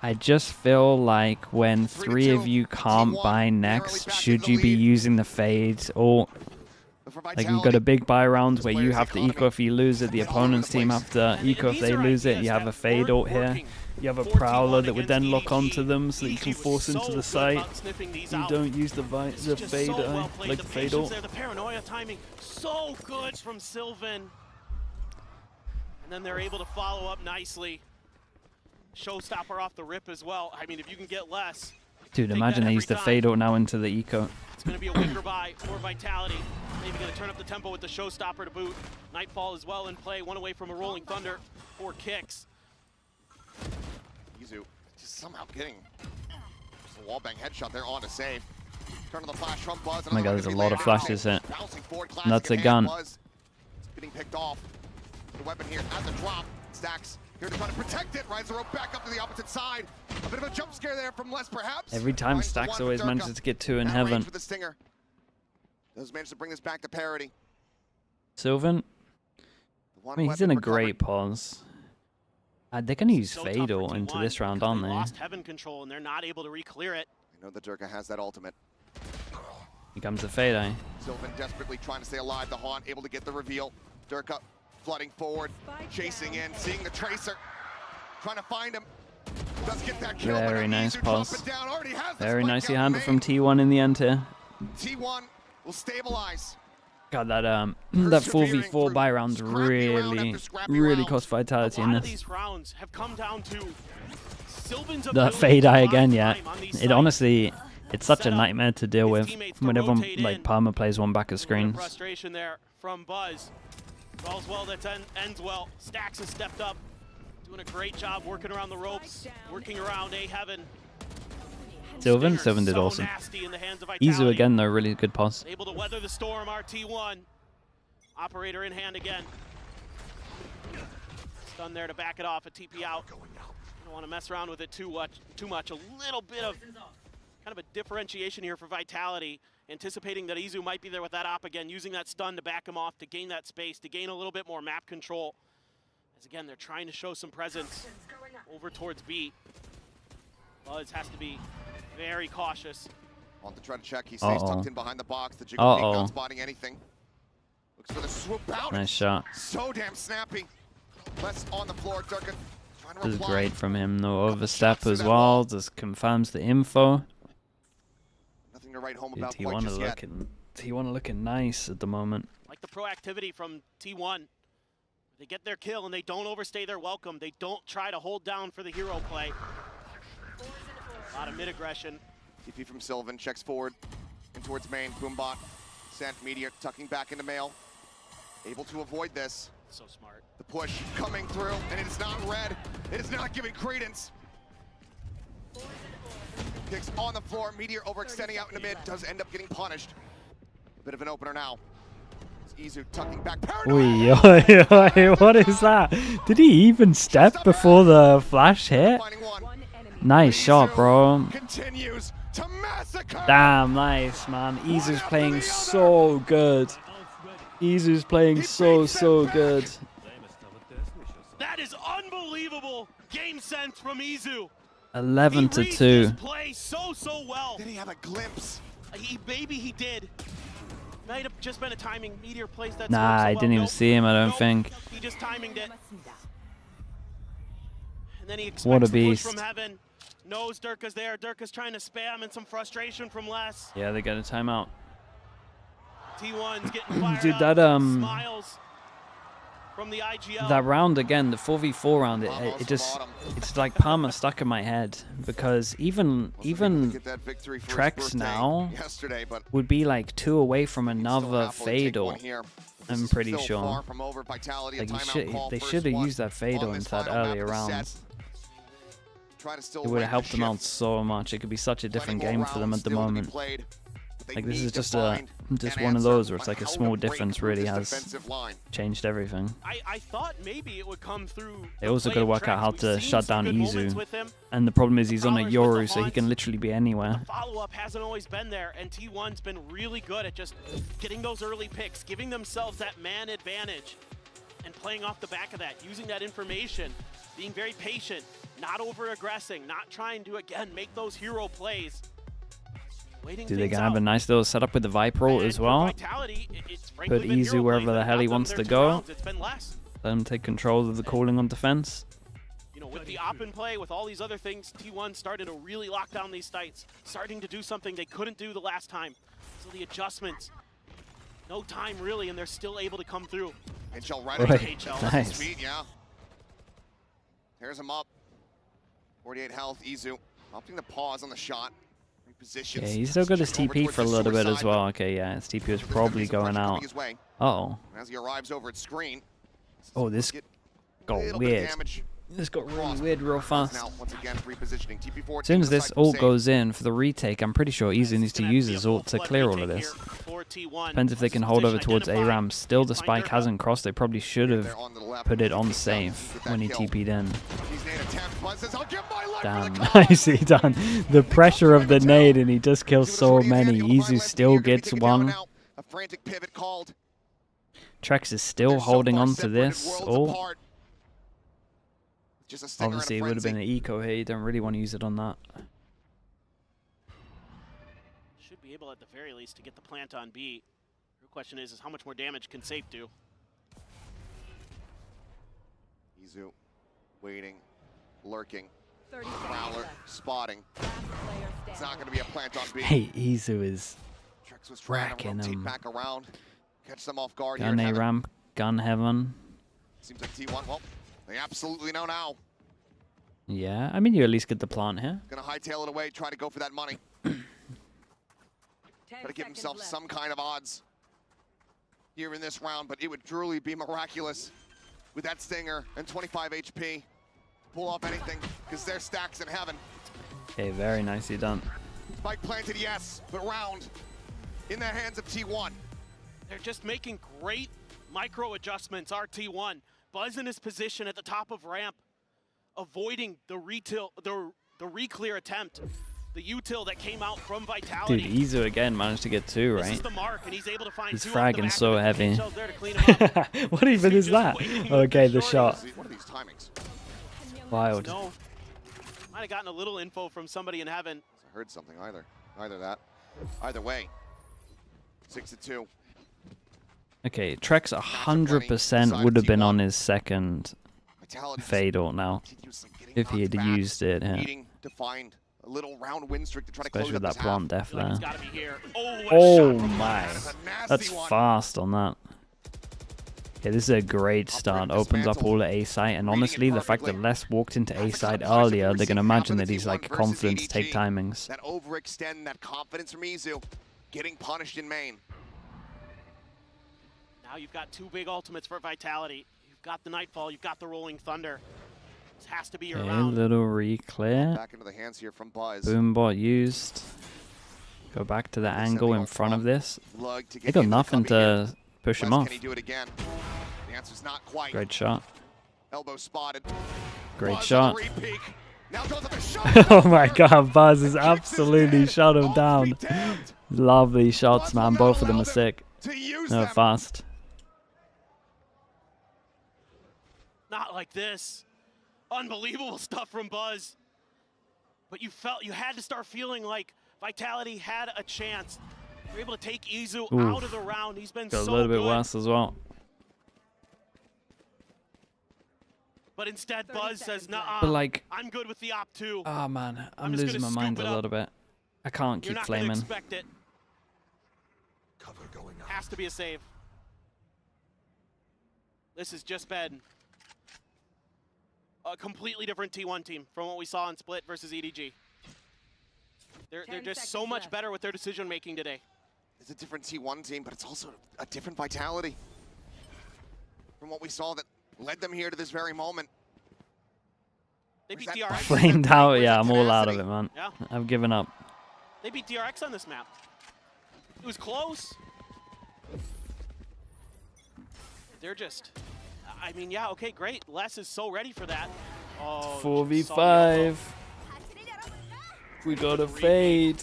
Speaker 2: I just feel like when 3 of
Speaker 3: 3-2,
Speaker 2: you can't
Speaker 3: T1
Speaker 2: buy
Speaker 3: narrowly
Speaker 2: next,
Speaker 3: back in
Speaker 2: should
Speaker 3: the
Speaker 2: you be
Speaker 3: lead.
Speaker 2: using the fade or
Speaker 3: For
Speaker 2: Like, you've
Speaker 3: Vitality,
Speaker 2: got a big buy round where you
Speaker 3: players'
Speaker 2: have to
Speaker 3: economy.
Speaker 2: eco if you lose it, the opponent's team have to eco if they lose it. You have a fade ult here. You have a prowler that would then lock onto them so that you can force into the site. You don't use the fade like the fade ult.
Speaker 1: The paranoia timing, so good from Sylvan. And then they're able to follow up nicely. Showstopper off the rip as well. I mean, if you can get less.
Speaker 2: Dude, imagine they use the fade ult now into the eco.
Speaker 1: It's going to be a wicker buy for Vitality. Maybe going to turn up the tempo with the Showstopper to boot. Nightfall as well in play. One away from a Rolling Thunder. 4 kicks.
Speaker 3: Izu just somehow getting just a wallbang headshot there on to save. Turn on the flash from Buzz.
Speaker 2: Oh my god, there's a lot of flashes here.
Speaker 3: Bouncing forward,
Speaker 2: And that's a gun.
Speaker 3: Buzz getting picked off. The weapon here at the drop. Stacks here to try to protect it. Rides the rope back up to the opposite side. A bit of a jump scare there from Les, perhaps.
Speaker 2: Every time
Speaker 3: Finds the
Speaker 2: Stacks
Speaker 3: one
Speaker 2: always
Speaker 3: for Durka.
Speaker 2: manages to get 2 in
Speaker 3: That range
Speaker 2: heaven.
Speaker 3: for the Stinger. Does manage to bring this back to parity.
Speaker 2: Sylvan,
Speaker 3: The one
Speaker 2: I mean, he's
Speaker 3: weapon
Speaker 2: in a
Speaker 3: recovered.
Speaker 2: great pause. They're going to use
Speaker 1: So
Speaker 2: fade
Speaker 1: tough for
Speaker 2: ult into
Speaker 1: T1
Speaker 2: this round,
Speaker 1: because
Speaker 2: aren't
Speaker 1: they
Speaker 2: they?
Speaker 1: lost heaven control and they're not able to re-clear it.
Speaker 3: I know that Durka has that ultimate.
Speaker 2: Here comes the fade eye.
Speaker 3: Sylvan desperately trying to stay alive. The Haunt able to get the reveal. Durka flooding forward, chasing in, seeing the Tracer, trying to find him. Does get that kill. but
Speaker 2: Very
Speaker 3: now
Speaker 2: nice
Speaker 3: Izu drops
Speaker 2: pause.
Speaker 3: it down, already has the
Speaker 2: Very
Speaker 3: split
Speaker 2: nicely
Speaker 3: down
Speaker 2: handled
Speaker 3: the
Speaker 2: from
Speaker 3: main.
Speaker 2: T1 in the end here.
Speaker 3: T1 will stabilize.
Speaker 2: God, that that 4v4 buy round's really cost Vitality
Speaker 1: A
Speaker 2: in
Speaker 1: lot of
Speaker 2: this.
Speaker 1: these rounds have come down to Sylvan's
Speaker 2: The
Speaker 1: ability
Speaker 2: fade
Speaker 1: to
Speaker 2: eye
Speaker 1: find
Speaker 2: again, yeah.
Speaker 1: time on these
Speaker 2: It
Speaker 1: sites.
Speaker 2: honestly, it's such a
Speaker 1: Set up
Speaker 2: nightmare to deal
Speaker 1: his
Speaker 2: with
Speaker 1: teammates to
Speaker 2: when everyone,
Speaker 1: rotate
Speaker 2: like,
Speaker 1: in.
Speaker 2: Palmer plays one back of
Speaker 1: A little bit of
Speaker 2: screens.
Speaker 1: frustration there from Buzz. All's well that ends well. Stacks has stepped up, doing a great job working around the ropes, working around A Heaven.
Speaker 2: Sylvan
Speaker 1: Stinger's
Speaker 2: did
Speaker 1: so
Speaker 2: awesome.
Speaker 1: nasty in the hands of Vitality.
Speaker 2: Izu again, though, really good pause.
Speaker 1: Able to weather the storm, RT1. Operator in hand again. Stun there to back it off, a TP out. Don't want to mess around with it too much. A little bit of kind of a differentiation here for Vitality, anticipating that Izu might be there with that op again, using that stun to back him off, to gain that space, to gain a little bit more map control. As again, they're trying to show some presence over towards B. Buzz has to be very cautious.
Speaker 3: Want to try to check. He stays tucked in behind the box. The Jiggle Peak not spotting anything. Looks for the swoop out.
Speaker 2: Nice shot.
Speaker 3: So damn snappy. Less on the floor. Durka trying to
Speaker 2: This is
Speaker 3: reply.
Speaker 2: great from him. No
Speaker 3: Couple
Speaker 2: overstep
Speaker 3: shots to
Speaker 2: as
Speaker 3: that
Speaker 2: well.
Speaker 3: wall.
Speaker 2: Just confirms the info.
Speaker 3: Nothing to write home
Speaker 2: Dude,
Speaker 3: about quite just yet.
Speaker 2: T1 looking nice at the moment.
Speaker 1: Like the proactivity from T1. They get their kill and they don't overstay their welcome. They don't try to hold down for the hero play. A lot of mid-aggression.
Speaker 3: TP from Sylvan checks forward and towards main. Boombot sent Meteor tucking back into Mail. Able to avoid this.
Speaker 1: So smart.
Speaker 3: The push coming through, and it is not red. It is not giving credence. Kicks on the floor. Meteor overextending out into mid. Does end up getting punished. A bit of an opener now. It's Izu tucking back.
Speaker 2: Oi, oi, oi, what is that? Did he even step before the flash hit?
Speaker 3: Finding one.
Speaker 2: Nice shot, bro.
Speaker 3: Continues to massacre.
Speaker 2: Damn, nice, man. Izu's playing so good. Izu's playing so good.
Speaker 1: That is unbelievable game sense from Izu.
Speaker 2: 11 to
Speaker 1: He reads
Speaker 2: 2.
Speaker 1: this play so well.
Speaker 3: Did he have a glimpse?
Speaker 1: Maybe he did. Might have just been a timing. Meteor plays that
Speaker 2: Nah,
Speaker 1: smoke so
Speaker 2: I
Speaker 1: well.
Speaker 2: didn't even
Speaker 1: Nope.
Speaker 2: see him, I don't
Speaker 1: Nope.
Speaker 2: think.
Speaker 1: He just timinged it. And then he expects
Speaker 2: What a
Speaker 1: the push
Speaker 2: beast.
Speaker 1: from Heaven. Knows Durka's there. Durka's trying to spam and some frustration from Les.
Speaker 2: Yeah, they get a timeout.
Speaker 1: T1's getting fired
Speaker 2: Dude,
Speaker 1: up.
Speaker 2: that,
Speaker 1: Smiles from the IGL.
Speaker 2: That round again, the 4v4 round, it's like Palmer stuck in my head because even Trex now would be like 2 away from another fade ult. I'm pretty sure. Like they should have used that fade ult into that earlier rounds. It would have helped them out so much. It could be such a different game for them at the moment. Like this is just one of those where it's like a small difference really has changed everything.
Speaker 1: I thought maybe it would come through.
Speaker 2: They also got to work out how to shut down Izu.
Speaker 1: Him.
Speaker 2: And the problem is he's on a
Speaker 1: Prowlers with
Speaker 2: Yoru,
Speaker 1: the
Speaker 2: so he
Speaker 1: haunts.
Speaker 2: can literally be anywhere.
Speaker 1: Follow-up hasn't always been there, and T1's been really good at just getting those early picks, giving themselves that man advantage, and playing off the back of that, using that information, being very patient, not over-aggressing, not trying to, again, make those hero plays. waiting
Speaker 2: Dude, they
Speaker 1: things
Speaker 2: can have a
Speaker 1: out.
Speaker 2: nice little setup with the Viper ult
Speaker 1: And
Speaker 2: as
Speaker 1: for
Speaker 2: well.
Speaker 1: Vitality, it's frankly
Speaker 2: Put
Speaker 1: been
Speaker 2: Izu
Speaker 1: hero
Speaker 2: wherever
Speaker 1: play,
Speaker 2: the
Speaker 1: but
Speaker 2: hell he
Speaker 1: got them
Speaker 2: wants
Speaker 1: their
Speaker 2: to
Speaker 1: 2
Speaker 2: go.
Speaker 1: rounds. It's been less.
Speaker 2: Let him take control of the calling on defense.
Speaker 1: You know, with the op in play, with all these other things, T1 started to really lock down these sites, starting to do something they couldn't do the last time. So the adjustments, no time really, and they're still able to come through.
Speaker 3: HL right
Speaker 2: Right.
Speaker 3: at
Speaker 1: HL.
Speaker 2: Nice.
Speaker 3: speed, yeah. Tears him up. 48 health, Izu. Opting to pause on the shot. Repositions.
Speaker 2: Okay, he's still got his
Speaker 3: Over
Speaker 2: TP
Speaker 3: towards
Speaker 2: for a
Speaker 3: the
Speaker 2: little bit
Speaker 3: suicide,
Speaker 2: as well. Okay, yeah, his TP was
Speaker 3: but there's gonna
Speaker 2: probably
Speaker 3: be some
Speaker 2: going
Speaker 3: pressure coming
Speaker 2: out.
Speaker 3: his way.
Speaker 2: Uh-oh.
Speaker 3: As he arrives over at screen.
Speaker 2: Oh, this
Speaker 3: Get a
Speaker 2: got
Speaker 3: little bit of
Speaker 2: weird.
Speaker 3: damage.
Speaker 2: This got really weird real fast.
Speaker 3: Now, once again, repositioning. TP4
Speaker 2: As soon as this
Speaker 3: taking the side
Speaker 2: ult
Speaker 3: for
Speaker 2: goes in for the retake, I'm pretty sure Izu needs to
Speaker 1: Gonna
Speaker 2: use
Speaker 1: be a
Speaker 2: his ult to
Speaker 1: full-blood
Speaker 2: clear all of
Speaker 1: retake
Speaker 2: this.
Speaker 1: here for T1.
Speaker 2: Depends if they can hold over towards A ramp. Still, the spike hasn't crossed. They probably should
Speaker 3: save.
Speaker 2: have
Speaker 3: They're on to the left.
Speaker 2: put it on
Speaker 3: Keeps
Speaker 2: safe
Speaker 3: with that
Speaker 2: when he
Speaker 3: kill.
Speaker 2: TP'd in.
Speaker 3: He's made attempt. Buzz says, "I'll give my life
Speaker 2: Damn,
Speaker 3: for the cause."
Speaker 2: nicely done. The pressure of the nade, and he just kills so many. Izu still gets one.
Speaker 3: A frantic pivot called.
Speaker 2: Trex is still
Speaker 3: They're so
Speaker 2: holding
Speaker 3: far
Speaker 2: on to
Speaker 3: separated
Speaker 2: this
Speaker 3: worlds
Speaker 2: ult.
Speaker 3: apart. Just a stinger and a
Speaker 2: Obviously, it would have been
Speaker 3: frenzy.
Speaker 2: an eco here. You don't really want to use it on that.
Speaker 1: Should be able at the very least to get the plant on B. Your question is how much more damage can Safe do?
Speaker 3: Izu waiting, lurking,
Speaker 5: 30
Speaker 3: Prowler
Speaker 5: seconds left.
Speaker 3: spotting.
Speaker 5: Last player
Speaker 3: It's not
Speaker 5: standing.
Speaker 3: going to be a plant on B.
Speaker 2: Hey, Izu is
Speaker 3: Trex was trying to
Speaker 2: racking
Speaker 3: rotate
Speaker 2: him.
Speaker 3: back around, catch them off guard
Speaker 2: gun
Speaker 3: here.
Speaker 2: A
Speaker 3: Heaven.
Speaker 2: ramp, gun heaven.
Speaker 3: Seems like T1. Well, they absolutely know now.
Speaker 2: Yeah, I mean, you at least get the plant here.
Speaker 3: Gonna hightail it away, try to go for that money.
Speaker 5: 10
Speaker 3: Try to give
Speaker 5: seconds
Speaker 3: himself
Speaker 5: left.
Speaker 3: some kind of odds here in this round, but it would truly be miraculous with that stinger and 25 HP to pull off anything, because they're stacks in heaven.
Speaker 2: Okay, very nicely done.
Speaker 3: Spike planted, yes, but round in the hands of T1.
Speaker 1: They're just making great micro adjustments, RT1. Buzz in his position at the top of ramp, avoiding the re-clear attempt. The util that came out from
Speaker 2: Dude,
Speaker 1: Vitality.
Speaker 2: Izu again managed to get two,
Speaker 1: This is
Speaker 2: right?
Speaker 1: the mark, and he's able to find
Speaker 2: He's
Speaker 1: two off the
Speaker 2: fragging
Speaker 1: back
Speaker 2: so
Speaker 1: of it.
Speaker 2: heavy.
Speaker 1: HL's there to clean him up.
Speaker 2: What even is
Speaker 1: Just
Speaker 2: that?
Speaker 1: waiting with
Speaker 2: Okay, the
Speaker 1: shorties.
Speaker 2: shot.
Speaker 3: What are these timings?
Speaker 2: Wild.
Speaker 1: No. Might have gotten a little info from somebody in heaven.
Speaker 3: I heard something either. Either that. Either way. 6-2.
Speaker 2: Okay, Trex 100% would have been on his second
Speaker 3: Vitality
Speaker 2: fade ult now
Speaker 3: continuously getting
Speaker 2: if he had
Speaker 3: knocked back,
Speaker 2: used it. Yeah.
Speaker 3: needing to find a little round win streak to try to
Speaker 2: Especially
Speaker 3: close
Speaker 2: with
Speaker 3: up
Speaker 2: that
Speaker 3: this
Speaker 2: plant
Speaker 3: half.
Speaker 2: def
Speaker 1: Like it's
Speaker 2: there.
Speaker 1: got to be here. Oh, what a
Speaker 2: Oh
Speaker 1: shot from
Speaker 2: my.
Speaker 1: Buzz.
Speaker 3: That's a nasty
Speaker 2: That's
Speaker 3: one.
Speaker 2: fast on that. Okay, this is a great start. Opens up all the A site, and honestly, the fact that Les walked into A site earlier, they're going to imagine that he's like confident to take timings.
Speaker 3: That overextend, that confidence from Izu, getting punished in main.
Speaker 1: Now you've got two big ultimates for Vitality. You've got the Nightfall, you've got the Rolling Thunder. This has to be your
Speaker 2: Okay,
Speaker 1: round.
Speaker 2: little re-clear.
Speaker 3: Back into the hands here from Buzz.
Speaker 2: Boombot used. Go back to the angle in front of this.
Speaker 3: Lug to
Speaker 2: They
Speaker 3: get
Speaker 2: got
Speaker 3: into the
Speaker 2: nothing
Speaker 3: cubby here.
Speaker 2: to push him
Speaker 3: Wes,
Speaker 2: off.
Speaker 3: Can he do it again? The answer's not quite.
Speaker 2: Great shot.
Speaker 3: Elbow spotted.
Speaker 2: Great
Speaker 3: Buzz
Speaker 2: shot.
Speaker 3: on the re-peek. Now goes up a shot.
Speaker 2: Oh my god, Buzz has
Speaker 3: Kicks his
Speaker 2: absolutely
Speaker 3: head.
Speaker 2: shut him
Speaker 3: All
Speaker 2: down.
Speaker 3: feet down.
Speaker 2: Lovely shots,
Speaker 3: Buzz will
Speaker 2: man.
Speaker 3: not
Speaker 2: Both of them
Speaker 3: allow
Speaker 2: are sick.
Speaker 3: To use
Speaker 2: No,
Speaker 3: them.
Speaker 2: fast.
Speaker 1: Not like this. Unbelievable stuff from Buzz. But you had to start feeling like Vitality had a chance. You're able to take Izu out of the round. He's been
Speaker 2: Got
Speaker 1: so
Speaker 2: a little bit
Speaker 1: good.
Speaker 2: worse as well.
Speaker 1: But instead,
Speaker 5: 30
Speaker 1: Buzz says,
Speaker 5: seconds
Speaker 1: "Nah,
Speaker 2: But like,
Speaker 1: I'm good with the op too.
Speaker 2: oh man, I'm
Speaker 1: just
Speaker 2: losing my
Speaker 1: gonna
Speaker 2: mind
Speaker 1: scoop
Speaker 2: a
Speaker 1: it up.
Speaker 2: little bit. I can't
Speaker 1: You're
Speaker 2: keep
Speaker 1: not going to
Speaker 2: flaming.
Speaker 1: expect it.
Speaker 4: Cover going out.
Speaker 1: Has to be a save. This has just been a completely different T1 team from what we saw in Split versus EDG. They're
Speaker 5: 10
Speaker 1: just so
Speaker 5: seconds
Speaker 1: much
Speaker 5: left.
Speaker 1: better with their decision making today.
Speaker 3: It's a different T1 team, but it's also a different Vitality from what we saw that led them here to this very moment.
Speaker 1: They
Speaker 3: Where's
Speaker 1: beat
Speaker 3: that
Speaker 1: DRX.
Speaker 3: fight?
Speaker 2: Flamed out,
Speaker 3: Where's
Speaker 2: yeah,
Speaker 3: the
Speaker 2: I'm all out of
Speaker 3: tenacity?
Speaker 2: it, man.
Speaker 1: Yeah,
Speaker 2: I've given up.
Speaker 1: they beat DRX on this map. It was close. They're just, I mean, yeah, okay, great. Les is so ready for that. Oh, just saw the elbow.
Speaker 2: 4v5. We got a fade.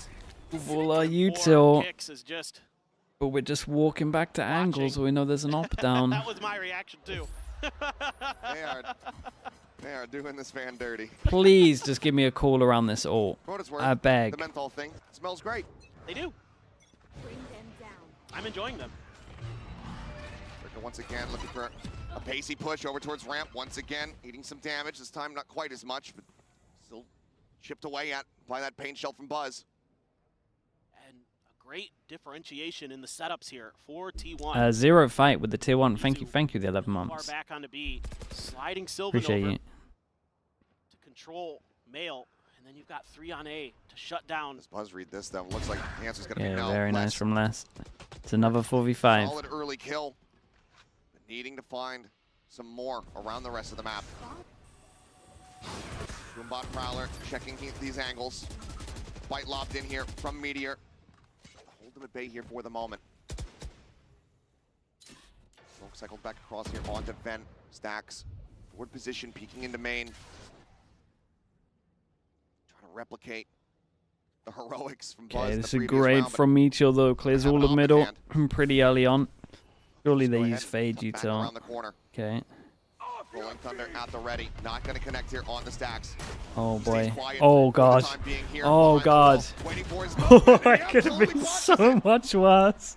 Speaker 2: With all our
Speaker 1: Four
Speaker 2: util.
Speaker 1: kicks is just,
Speaker 2: But we're just walking back to angles so we know there's an op down.
Speaker 1: that was my reaction too.
Speaker 3: They are doing this fan dirty.
Speaker 2: Please just give me a call around this ult.
Speaker 3: For what it's worth,
Speaker 2: I beg.
Speaker 3: the menthol thing smells great.
Speaker 1: They do.
Speaker 5: Bring them down.
Speaker 1: I'm enjoying them.
Speaker 3: Once again, looking for a pacey push over towards ramp. Once again, eating some damage. This time, not quite as much, but still chipped away at by that pain shell from Buzz.
Speaker 1: And a great differentiation in the setups here for T1.
Speaker 2: Zero fight with the tier 1. Thank you, the 11
Speaker 1: Far
Speaker 2: months.
Speaker 1: back onto B, sliding Sylvan
Speaker 2: Appreciate
Speaker 1: over
Speaker 2: you.
Speaker 1: to control Mail, and then you've got 3 on A to shut down.
Speaker 3: Does Buzz read this though? Looks like the answer's gonna be
Speaker 2: Yeah,
Speaker 3: no.
Speaker 2: very
Speaker 3: Les.
Speaker 2: nice from Les. It's another 4v5.
Speaker 3: Solid early kill. But needing to find some more around the rest of the map. Boombot Prowler checking these angles. Bite lobbed in here from Meteor. Hold them at bay here for the moment. Smoke cycled back across here onto Vent. Stacks. Forward position, peeking into main. Trying to replicate the heroics from Buzz.
Speaker 2: Okay,
Speaker 3: in the
Speaker 2: this is
Speaker 3: previous
Speaker 2: great
Speaker 3: round, but
Speaker 2: from Meteor though. Clears
Speaker 3: have
Speaker 2: all
Speaker 3: an
Speaker 2: the
Speaker 3: off
Speaker 2: middle
Speaker 3: hand.
Speaker 2: pretty early on. Surely
Speaker 3: Go
Speaker 2: they
Speaker 3: ahead
Speaker 2: use
Speaker 3: and
Speaker 2: Fade
Speaker 3: tuck back
Speaker 2: Util.
Speaker 3: around the corner.
Speaker 2: Okay.
Speaker 3: Rolling Thunder at the ready. Not going to connect here on the stacks.
Speaker 2: Oh
Speaker 3: Stays
Speaker 2: boy.
Speaker 3: quiet
Speaker 2: Oh
Speaker 3: for the
Speaker 2: god.
Speaker 3: time being here.
Speaker 2: Oh
Speaker 3: Behind the
Speaker 2: god.
Speaker 3: wall, waiting for his
Speaker 2: Oh,
Speaker 3: moment, and
Speaker 2: it
Speaker 3: he
Speaker 2: could have
Speaker 3: absolutely
Speaker 2: been
Speaker 3: clutches
Speaker 2: so
Speaker 3: it.
Speaker 2: much worse.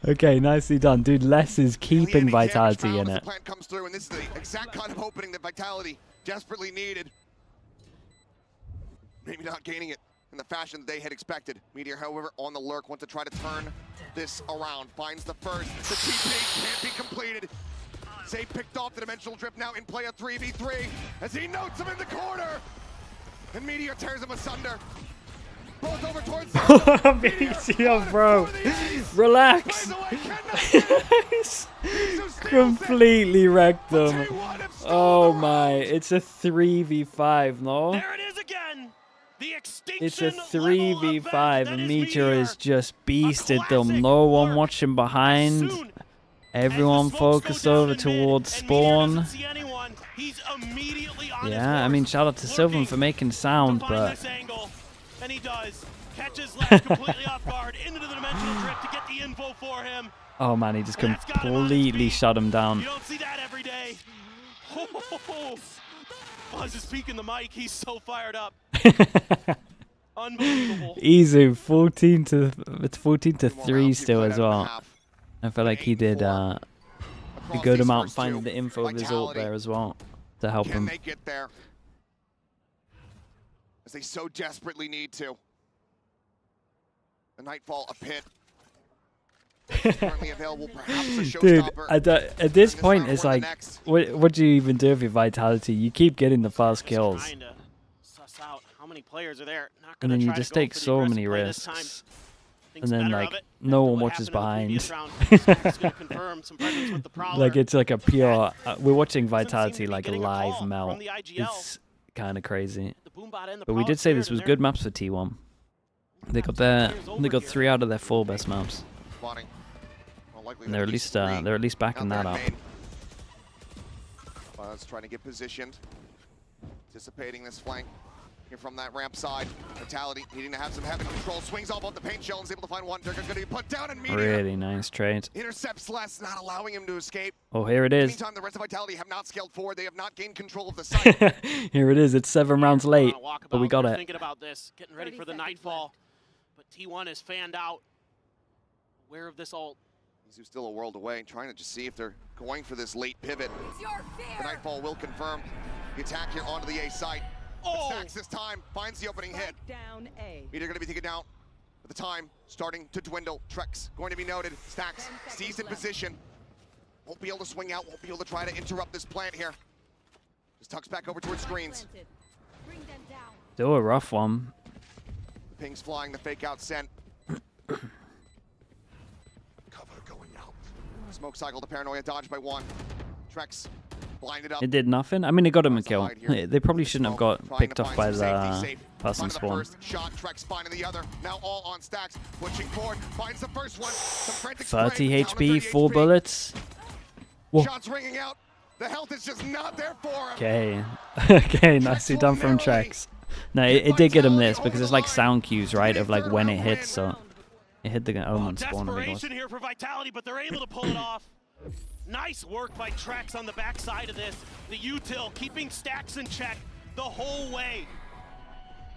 Speaker 2: Okay, nicely done. Dude, Les is keeping
Speaker 3: Really any damage
Speaker 2: Vitality
Speaker 3: found
Speaker 2: in
Speaker 3: as
Speaker 2: it.
Speaker 3: The plan comes through, and this is the exact kind of opening that Vitality desperately needed. Maybe not gaining it in the fashion that they had expected. Meteor, however, on the lurk, wants to try to turn this around. Finds the first. The TP can't be completed. Zay picked off the dimensional drift, now in play a 3v3 as he notes him in the corner. And Meteor tears him asunder. Both over towards
Speaker 2: Meteor, bro. Relax. Completely wrecked them. Oh my, it's a 3v5, no?
Speaker 1: There it is again. The extinction
Speaker 2: It's a
Speaker 1: level event
Speaker 2: 3v5
Speaker 1: that
Speaker 2: and
Speaker 1: is
Speaker 2: Meteor has just beasted them.
Speaker 1: classic
Speaker 2: No one
Speaker 1: lurk.
Speaker 2: watching
Speaker 1: As
Speaker 2: behind.
Speaker 1: soon
Speaker 2: Everyone
Speaker 1: as the smokes go
Speaker 2: focused
Speaker 1: down
Speaker 2: over
Speaker 1: in mid
Speaker 2: towards
Speaker 1: and Meteor
Speaker 2: spawn.
Speaker 1: doesn't see anyone, he's immediately on his
Speaker 2: Yeah, I
Speaker 1: horse,
Speaker 2: mean, shout out to Sylvan for making sound,
Speaker 1: to find
Speaker 2: but
Speaker 1: this angle, and he does. Catches Les completely off guard into the dimensional drift to get the info for him.
Speaker 2: oh man, he just
Speaker 1: And that's got him on his
Speaker 2: completely
Speaker 1: feet.
Speaker 2: shut him down.
Speaker 1: You don't see that every day. Buzz is peeking the mic. He's so fired up. Unbelievable.
Speaker 2: Izu, 14 to 3
Speaker 3: rounds
Speaker 2: still
Speaker 3: played
Speaker 2: as
Speaker 3: out of the
Speaker 2: well.
Speaker 3: half.
Speaker 2: I feel like he did a
Speaker 3: Across
Speaker 2: good
Speaker 3: these
Speaker 2: amount
Speaker 3: first
Speaker 2: finding
Speaker 3: two.
Speaker 2: the info of his ult
Speaker 3: Vitality.
Speaker 2: there as well to help
Speaker 3: Can
Speaker 2: him.
Speaker 3: they get there? As they so desperately need to. The Nightfall, a pit. Currently available, perhaps a
Speaker 2: Dude,
Speaker 3: showstopper.
Speaker 2: at this
Speaker 3: This
Speaker 2: point,
Speaker 3: round
Speaker 2: it's
Speaker 3: or the
Speaker 2: like,
Speaker 3: next.
Speaker 2: what do you even do with your Vitality? You keep getting the fast kills.
Speaker 1: Trying to suss out how many players are there. Not
Speaker 2: And
Speaker 1: gonna
Speaker 2: then you
Speaker 1: try to
Speaker 2: just
Speaker 1: go
Speaker 2: take
Speaker 1: for the
Speaker 2: so
Speaker 1: aggressive
Speaker 2: many
Speaker 1: play this time.
Speaker 2: risks.
Speaker 1: Thinks
Speaker 2: And then,
Speaker 1: better
Speaker 2: like,
Speaker 1: of it
Speaker 2: no
Speaker 1: after
Speaker 2: one
Speaker 1: what
Speaker 2: watches
Speaker 1: happened in the previous
Speaker 2: behind.
Speaker 1: round. Stacks gonna confirm some presence with the Prowler.
Speaker 2: Like, it's like a pure... we're watching
Speaker 1: Doesn't seem
Speaker 2: Vitality
Speaker 1: to be
Speaker 2: like a
Speaker 1: getting a
Speaker 2: live
Speaker 1: call
Speaker 2: melt.
Speaker 1: from the IGL.
Speaker 2: It's kind of crazy.
Speaker 1: The Boombot and the
Speaker 2: But we
Speaker 1: Prowler
Speaker 2: did say this
Speaker 1: cleared,
Speaker 2: was
Speaker 1: and
Speaker 2: good
Speaker 1: they're
Speaker 2: maps for T1. They got
Speaker 1: over
Speaker 2: 3
Speaker 1: here.
Speaker 2: out of their 4 best maps.
Speaker 3: Spawning. Well, likely
Speaker 2: And they're at least backing
Speaker 3: out
Speaker 2: that
Speaker 3: there
Speaker 2: up.
Speaker 3: in main. Buzz trying to get positioned. Anticipating this flank here from that ramp side. Vitality needing to have some heavy control. Swings off the paint shell and is able to find one. They're going to be put down and Meteor
Speaker 2: Really nice trade.
Speaker 3: intercepts Les, not allowing him to escape.
Speaker 2: Oh, here it is.
Speaker 3: Meantime, the rest of Vitality have not scaled forward. They have not gained control of the site.
Speaker 2: Here it is. It's 7 rounds late,
Speaker 1: On a walkabout.
Speaker 2: but we got
Speaker 1: They're
Speaker 2: it.
Speaker 1: Thinking about this, getting ready
Speaker 5: 30
Speaker 1: for the
Speaker 5: seconds
Speaker 1: Nightfall. But T1 is fanned out. Aware of this ult.
Speaker 3: He's still a world away, trying to just see if they're going for this late pivot.
Speaker 5: It's your
Speaker 3: The
Speaker 5: fear.
Speaker 3: Nightfall will confirm the attack here onto the A site.
Speaker 1: Oh!
Speaker 3: Stacks this time, finds the opening hit.
Speaker 5: Down A.
Speaker 3: Meteor going to be taken down. But the time starting to dwindle. Trex going to be noted. Stacks
Speaker 5: 10 seconds
Speaker 3: seized in
Speaker 5: left.
Speaker 3: position. Won't be able to swing out, won't be able to try to interrupt this plant here. Just tucks back over towards screens.
Speaker 5: Planted. Bring them down.
Speaker 2: Still a rough one.
Speaker 3: The ping's flying, the fake out sent.
Speaker 4: Cover going out.
Speaker 3: Smoke cycle to Paranoia, dodged by one. Trex blinded up.
Speaker 2: It did nothing. I mean, it got him a
Speaker 3: Tries to
Speaker 2: kill.
Speaker 3: hide here.
Speaker 2: They probably shouldn't have got
Speaker 3: Trying
Speaker 2: picked
Speaker 3: to
Speaker 2: off
Speaker 3: find
Speaker 2: by
Speaker 3: some
Speaker 2: the
Speaker 3: safety. Safe.
Speaker 2: person
Speaker 3: Find the
Speaker 2: spawn.
Speaker 3: first shot, Trex finding the other. Now all on Stacks, pushing forward, finds the first one. Some frantic
Speaker 2: 30
Speaker 3: spray, down to 30
Speaker 2: HP, 4
Speaker 3: HP.
Speaker 2: bullets. Whoa.
Speaker 3: Shots ringing out. The health is just not there for him.
Speaker 2: Okay. Okay, nicely done from Trex. No, it did get him this because it's like sound cues, right? Of like when it hits, so it hit the Omen spawn, I think it was.
Speaker 1: Desperation here for Vitality, but they're able to pull it off. Nice work by Trex on the backside of this. The util keeping Stacks in check the whole way.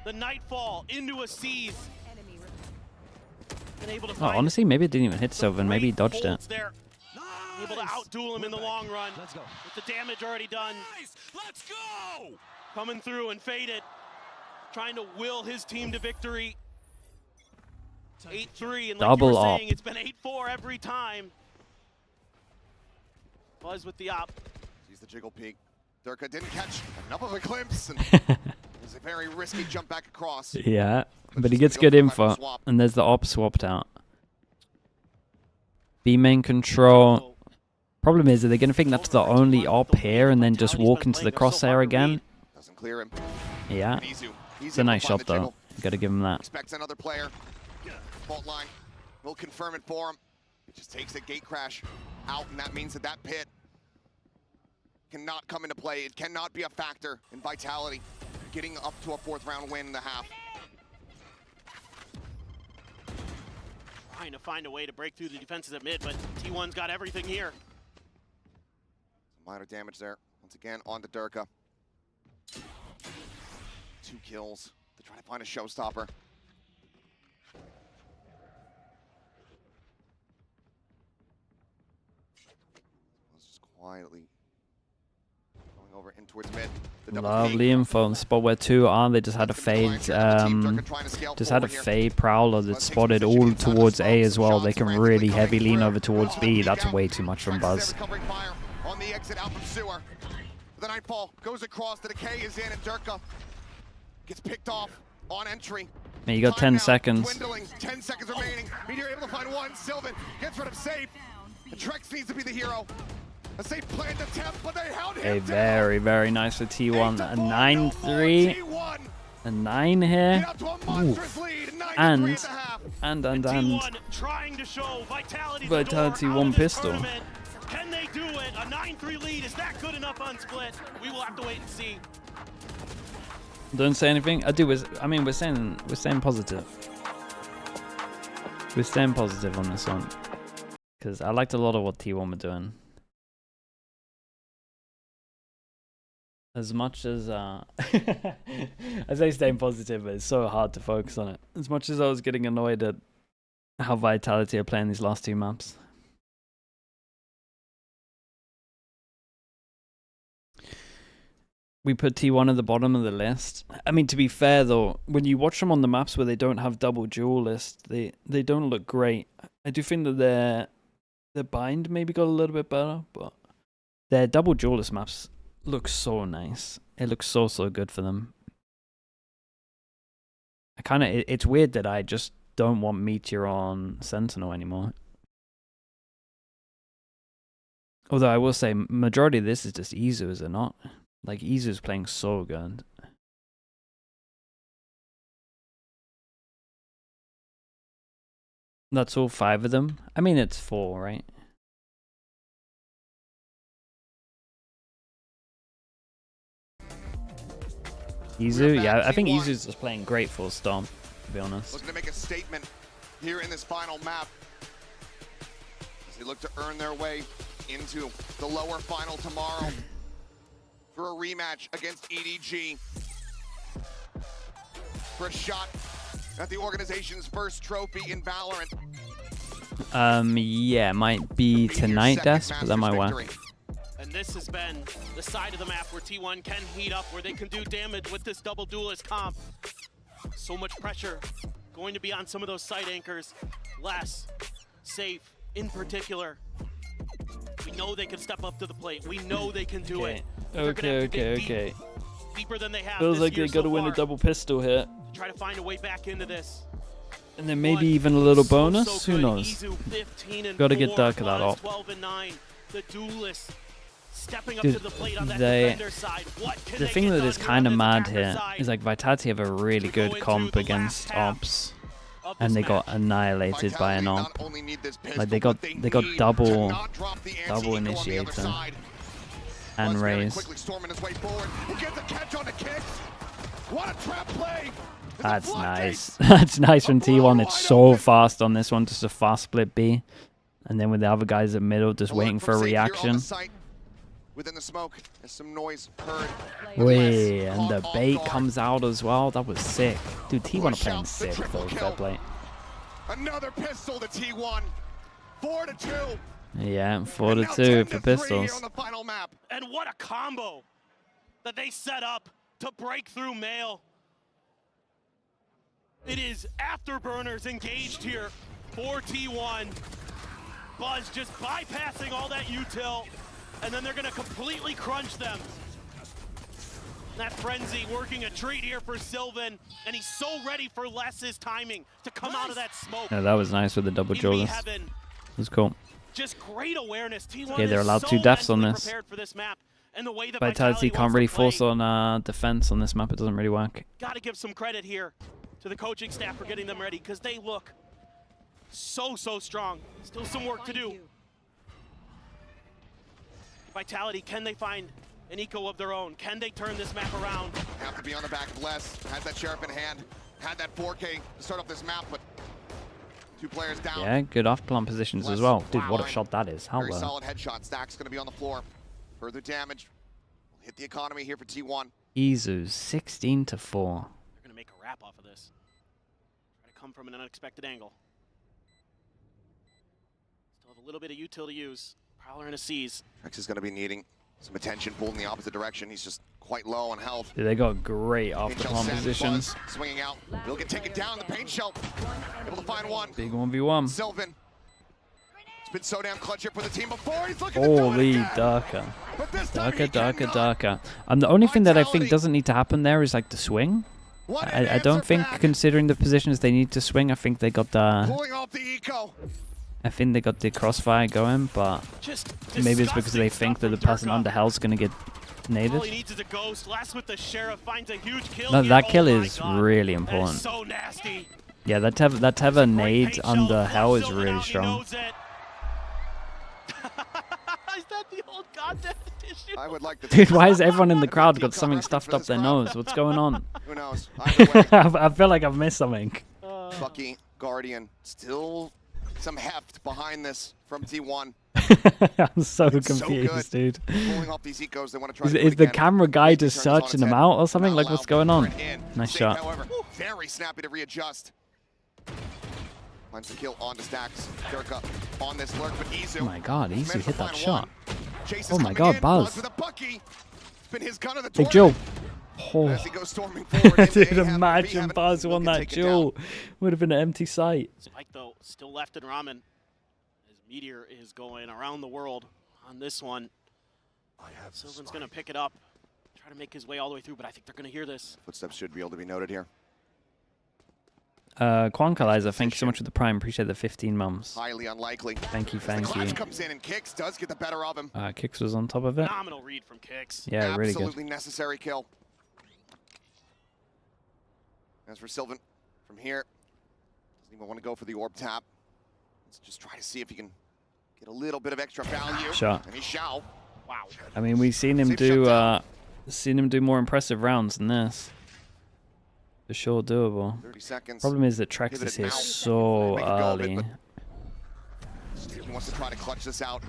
Speaker 1: The Nightfall into a seize.
Speaker 5: Enemy
Speaker 1: Been able to
Speaker 2: Oh,
Speaker 1: find
Speaker 2: honestly, maybe it didn't even hit
Speaker 1: some
Speaker 2: Sylvan. Maybe he
Speaker 1: great
Speaker 2: dodged it.
Speaker 1: holds there. Able to outduel him in the long run.
Speaker 4: Let's go.
Speaker 1: With the damage already done.
Speaker 4: Nice. Let's go.
Speaker 1: Coming through and faded. Trying to will his team to victory. 8-3, and like
Speaker 2: Double
Speaker 1: you were
Speaker 2: op.
Speaker 1: saying, it's been 8-4 every time. Buzz with the op.
Speaker 3: Sees the jiggle peek. Durka didn't catch enough of a glimpse, and it was a very risky jump back across.
Speaker 2: Yeah, but he
Speaker 3: just
Speaker 2: gets
Speaker 3: gonna
Speaker 2: good
Speaker 3: go for
Speaker 2: info,
Speaker 3: swap.
Speaker 2: and there's the op swapped out. B main control. Problem is, are they going to think that's the only op here and then just walk into the crosshair again?
Speaker 3: Doesn't clear him.
Speaker 2: Yeah,
Speaker 3: And Izu.
Speaker 2: it's a nice shot though. You got to give him that.
Speaker 3: Expects another player. Fault line will confirm it for him. It just takes the gate crash out, and that means that that pit cannot come into play. It cannot be a factor in Vitality getting up to a 4th round win in the half.
Speaker 1: Trying to find a way to break through the defenses at mid, but T1's got everything here.
Speaker 3: Some minor damage there. Once again, on to Durka. 2 kills to try to find a showstopper. Let's just quietly going over in towards mid. The double
Speaker 2: Lovely
Speaker 3: peek.
Speaker 2: info on the spot where 2 are. They just had a fade. Just had a fade prowler that spotted all towards A as well. They can really heavy lean over towards B. That's way too much from Buzz.
Speaker 3: On the exit out from sewer. The Nightfall goes across. The decay is in, and Durka gets picked off on entry.
Speaker 2: Man, you got 10
Speaker 3: Timeout
Speaker 2: seconds.
Speaker 3: Dwindling. 10 seconds remaining. Meteor able to find one. Sylvan gets rid of safe. And Trex needs to be the hero. A safe planned attempt, but they held him
Speaker 2: Okay,
Speaker 3: down.
Speaker 2: very, very nice for T1. A 9-3. A 9 here.
Speaker 3: Get up to a monstrous lead. 9-3
Speaker 2: And-
Speaker 3: at the half.
Speaker 2: And
Speaker 1: T1 trying to show Vitality the
Speaker 2: Vitality
Speaker 1: door out
Speaker 2: one
Speaker 1: of this
Speaker 2: pistol.
Speaker 1: tournament. Can they do it? A 9-3 lead, is that good enough on split? We will have to wait and see.
Speaker 2: Don't say anything. I mean, we're staying positive. We're staying positive on this one. Because I liked a lot of what T1 were doing. As much as I say staying positive, but it's so hard to focus on it. As much as I was getting annoyed at how Vitality are playing these last 2 maps. We put T1 at the bottom of the list. I mean, to be fair though, when you watch them on the maps where they don't have double dual list, they don't look great. I do think that their bind maybe got a little bit better, but their double dual list maps look so nice. It looks so good for them. It's weird that I just don't want Meteor on Sentinel anymore. Although I will say, majority of this is just Izu, is it not? Like, Izu's playing so good. That's all 5 of them? I mean, it's 4, right? Izu? Yeah, I think Izu's just playing great full stop, to be honest.
Speaker 3: Looking to make a statement here in this final map as they look to earn their way into the lower final tomorrow for a rematch against EDG for a shot at the organization's first trophy in Valorant.
Speaker 2: Yeah, might be tonight, Des, but that might work.
Speaker 1: And this has been the side of the map where T1 can heat up, where they can do damage with this double duelist comp. So much pressure going to be on some of those side anchors. Less safe in particular. We know they can step up to the plate. We know they can do it.
Speaker 2: Okay.
Speaker 1: Deeper than they have.
Speaker 2: Feels
Speaker 1: this
Speaker 2: like
Speaker 1: year
Speaker 2: they gotta
Speaker 1: so
Speaker 2: win a
Speaker 1: far.
Speaker 2: double pistol here.
Speaker 1: Try to find a way back into this.
Speaker 2: And then maybe even a little bonus?
Speaker 1: So
Speaker 2: Who
Speaker 1: good.
Speaker 2: knows?
Speaker 1: Izu 15 and
Speaker 2: Gotta get
Speaker 1: 4,
Speaker 2: Dark of that
Speaker 1: Buzz
Speaker 2: up.
Speaker 1: 12 and 9. The duelist stepping up
Speaker 2: Dude,
Speaker 1: to the plate on that
Speaker 2: they-
Speaker 1: defender side. What can
Speaker 2: The
Speaker 1: they
Speaker 2: thing
Speaker 1: get
Speaker 2: that
Speaker 1: done
Speaker 2: is
Speaker 1: here
Speaker 2: kind
Speaker 1: on
Speaker 2: of
Speaker 1: this
Speaker 2: mad
Speaker 1: attacker
Speaker 2: here
Speaker 1: side?
Speaker 2: is like Vitality have a really
Speaker 1: To go
Speaker 2: good
Speaker 1: into
Speaker 2: comp
Speaker 1: the
Speaker 2: against
Speaker 1: last half
Speaker 2: Ops,
Speaker 1: of
Speaker 2: and
Speaker 1: this
Speaker 2: they got
Speaker 1: match.
Speaker 2: annihilated by an
Speaker 3: Vitality
Speaker 2: Op.
Speaker 3: not only need this pistol,
Speaker 2: Like they
Speaker 3: but
Speaker 2: got
Speaker 3: need
Speaker 2: double
Speaker 3: to not drop the ante
Speaker 2: double
Speaker 3: eco on the other
Speaker 2: initiator
Speaker 3: side.
Speaker 2: and
Speaker 3: Buzz very
Speaker 2: raise.
Speaker 3: quickly storming his way forward. He gets a catch on the kicks. What a trap play! It's a
Speaker 2: That's
Speaker 3: floodgate.
Speaker 2: nice. That's nice from T1. It's so fast on this one, just a fast split B. And then with the other guys in middle, just
Speaker 3: Alert
Speaker 2: waiting
Speaker 3: from
Speaker 2: for a
Speaker 3: safe here on
Speaker 2: reaction.
Speaker 3: the site. Within the smoke, there's some noise heard.
Speaker 2: Wait, and the
Speaker 3: Caught
Speaker 2: bait
Speaker 3: off guard.
Speaker 2: comes out as well. That was sick. Dude, T1 are
Speaker 3: Push
Speaker 2: playing
Speaker 3: out the
Speaker 2: sick
Speaker 3: triple
Speaker 2: though,
Speaker 3: kill.
Speaker 2: fair play.
Speaker 3: Another pistol to T1. 4-2.
Speaker 2: Yeah,
Speaker 3: And
Speaker 2: 4 to
Speaker 3: now
Speaker 2: 2
Speaker 3: 10
Speaker 2: for
Speaker 3: to 3
Speaker 2: pistols.
Speaker 3: on the final map.
Speaker 1: And what a combo that they set up to break through Mail. It is Afterburners engaged here for T1. Buzz just bypassing all that util, and then they're gonna completely crunch them. That Frenzy working a treat here for Sylvan, and he's so ready for Les's timing to come out of that smoke.
Speaker 2: Yeah, that was nice with the double
Speaker 1: Give me
Speaker 2: jaws.
Speaker 1: heaven.
Speaker 2: It was cool.
Speaker 1: Just great awareness. T1
Speaker 2: Okay, they're
Speaker 1: is
Speaker 2: allowed
Speaker 1: so
Speaker 2: 2 deaths on
Speaker 1: mentally
Speaker 2: this.
Speaker 1: prepared for this map, and the way that
Speaker 2: Vitality can't
Speaker 1: wants
Speaker 2: really
Speaker 1: to play.
Speaker 2: force on defense on this map. It doesn't really work.
Speaker 1: Got to give some credit here to the coaching staff for getting them ready, because they look so strong. Still some work to do. Vitality, can they find an eco of their own? Can they turn this map around?
Speaker 3: Have to be on the back of Les. Has that sheriff in hand. Had that 4K to start off this map, but 2 players down.
Speaker 2: Yeah, good off plant positions as well. Dude, what a shot that is. How
Speaker 3: Very
Speaker 2: low.
Speaker 3: solid headshot. Stack's going to be on the floor. Further damage. Hit the economy here for T1.
Speaker 2: Izu, 16 to 4.
Speaker 1: They're going to make a wrap off of this. Try to come from an unexpected angle. Still have a little bit of util to use. Prowler in a seize.
Speaker 3: Trex is going to be needing some attention pulled in the opposite direction. He's just quite low on health.
Speaker 2: Dude, they got great off
Speaker 3: Paint
Speaker 2: the
Speaker 3: shell
Speaker 2: plant
Speaker 3: set,
Speaker 2: positions.
Speaker 3: Buzz swinging out. He'll get taken down. The paint shell. Able to find one.
Speaker 2: Big 1v1.
Speaker 3: Sylvan. It's been so damn clutch here for the team before. He's looking to do it
Speaker 2: Holy
Speaker 3: again.
Speaker 2: darker.
Speaker 3: But this time he
Speaker 2: Darker.
Speaker 3: cannot.
Speaker 2: The only thing that I think
Speaker 3: Vitality.
Speaker 2: doesn't need to happen there is like the swing.
Speaker 3: What an
Speaker 2: I don't
Speaker 3: answer
Speaker 2: think,
Speaker 3: back.
Speaker 2: considering the positions they need to swing, I think they got the
Speaker 3: Pulling off the eco.
Speaker 2: crossfire going, but
Speaker 1: Just
Speaker 2: maybe it's because they think that the person under hell's gonna get
Speaker 1: All he
Speaker 2: naded.
Speaker 1: needs is a ghost. Last with the sheriff finds a huge kill.
Speaker 2: That,
Speaker 1: here.
Speaker 2: that
Speaker 1: Oh
Speaker 2: kill
Speaker 1: my
Speaker 2: is
Speaker 1: God.
Speaker 2: really
Speaker 1: That is
Speaker 2: important.
Speaker 1: so nasty.
Speaker 2: Yeah, that Teva
Speaker 1: Great
Speaker 2: nade
Speaker 1: paint
Speaker 2: under
Speaker 1: shell,
Speaker 2: hell
Speaker 1: flush
Speaker 2: is
Speaker 1: Sylvan
Speaker 2: really
Speaker 1: out, he
Speaker 2: strong.
Speaker 1: knows it. Is that the old content edition?
Speaker 3: I would like to.
Speaker 2: Dude, why is everyone in the crowd got something stuffed up their nose? What's going on?
Speaker 3: Who knows? Either way,
Speaker 2: I feel like I've missed something.
Speaker 3: Bucky, Guardian, still some heft behind this from T1.
Speaker 2: I'm so
Speaker 3: It's so
Speaker 2: confused,
Speaker 3: good.
Speaker 2: dude.
Speaker 3: Pulling off these ecos, they want to try
Speaker 2: Is,
Speaker 3: to do
Speaker 2: is
Speaker 3: it
Speaker 2: the
Speaker 3: again.
Speaker 2: camera guy
Speaker 3: He
Speaker 2: just
Speaker 3: turns on
Speaker 2: searching
Speaker 3: his
Speaker 2: them
Speaker 3: head.
Speaker 2: out or something?
Speaker 3: Not
Speaker 2: Like, what's
Speaker 3: allowed
Speaker 2: going on?
Speaker 3: for it in.
Speaker 2: Nice
Speaker 3: Safe,
Speaker 2: shot.
Speaker 3: However, very snappy to readjust. Finds the kill onto Stacks. Durka on this lurk, but Izu.
Speaker 2: Oh my God, Izu
Speaker 3: managed to
Speaker 2: hit that
Speaker 3: find
Speaker 2: shot.
Speaker 3: one. Chase is
Speaker 2: Oh my
Speaker 3: coming
Speaker 2: God,
Speaker 3: in.
Speaker 2: Buzz.
Speaker 3: With a Bucky. It's been his gun of the
Speaker 2: Big
Speaker 3: tournament.
Speaker 2: Joe. Oh.
Speaker 3: As he goes storming forward. into
Speaker 2: Dude,
Speaker 3: A-Heaven,
Speaker 2: imagine
Speaker 3: B-Heaven,
Speaker 2: Buzz
Speaker 3: he'll
Speaker 2: won
Speaker 3: get
Speaker 2: that
Speaker 3: taken down.
Speaker 2: duel. Would have been an empty sight.
Speaker 1: Spike, though, still left in ramen. His meteor is going around the world on this one. Sylvan's going to pick it up, try to make his way all the way through, but I think they're going to hear this.
Speaker 3: Footsteps should be able to be noted here.
Speaker 2: Quankalizer, thank you so much for the prime. Appreciate the 15 mums.
Speaker 3: Highly unlikely.
Speaker 2: Thank you,
Speaker 3: The
Speaker 2: thank
Speaker 3: clutch
Speaker 2: you.
Speaker 3: comes in and Kicks does get the better of him.
Speaker 2: Kicks was on top of it.
Speaker 1: Phenomenal read from Kicks.
Speaker 2: Yeah, really good.
Speaker 3: Absolutely necessary kill. As for Sylvan, from here, doesn't even want to go for the orb tap. Let's just try to see if he can get a little bit of extra value.
Speaker 2: Shot.
Speaker 3: And he shall.
Speaker 1: Wow.
Speaker 2: I mean, we've seen him
Speaker 3: Safe
Speaker 2: do
Speaker 3: shot
Speaker 2: more impressive rounds than this. For sure doable.
Speaker 3: 30 seconds.
Speaker 2: Problem is that Trex
Speaker 3: Pivot
Speaker 2: is
Speaker 3: it
Speaker 2: here
Speaker 3: now.
Speaker 2: so
Speaker 3: Make a go of it,
Speaker 2: early.
Speaker 3: but he wants to try to clutch this out.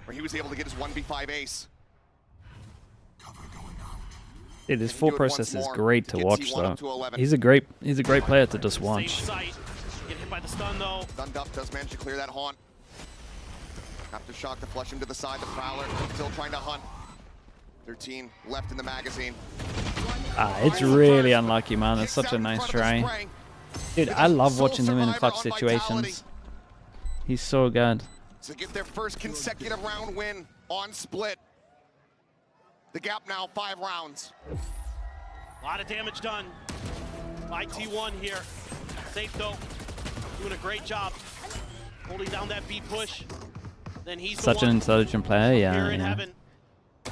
Speaker 3: Where he was able to get his 1v5 ace.
Speaker 2: Dude, his
Speaker 3: Can he
Speaker 2: full
Speaker 3: do it once
Speaker 2: process is
Speaker 3: more
Speaker 2: great
Speaker 3: to
Speaker 2: to
Speaker 3: get
Speaker 2: watch,
Speaker 3: T1 up to
Speaker 2: though.
Speaker 3: 11?
Speaker 2: He's a great player to just
Speaker 1: Safe
Speaker 2: watch.
Speaker 1: sight. Get hit by the stun, though.
Speaker 3: Stunned up, does manage to clear that haunt. Aftershock to flush him to the side. The Prowler still trying to hunt. 13 left in the magazine.
Speaker 2: It's really unlucky, man. It's such a nice try. Dude, I love watching him in clutch situations. He's so good.
Speaker 3: To get their first consecutive round win on Split. The gap now 5 rounds.
Speaker 1: A lot of damage done by T1 here. Safe, though. Doing a great job holding down that B push. Then he's
Speaker 2: Such
Speaker 1: the
Speaker 2: an
Speaker 1: one
Speaker 2: intelligent player,
Speaker 1: here
Speaker 2: yeah.
Speaker 1: in
Speaker 2: yeah.
Speaker 1: heaven.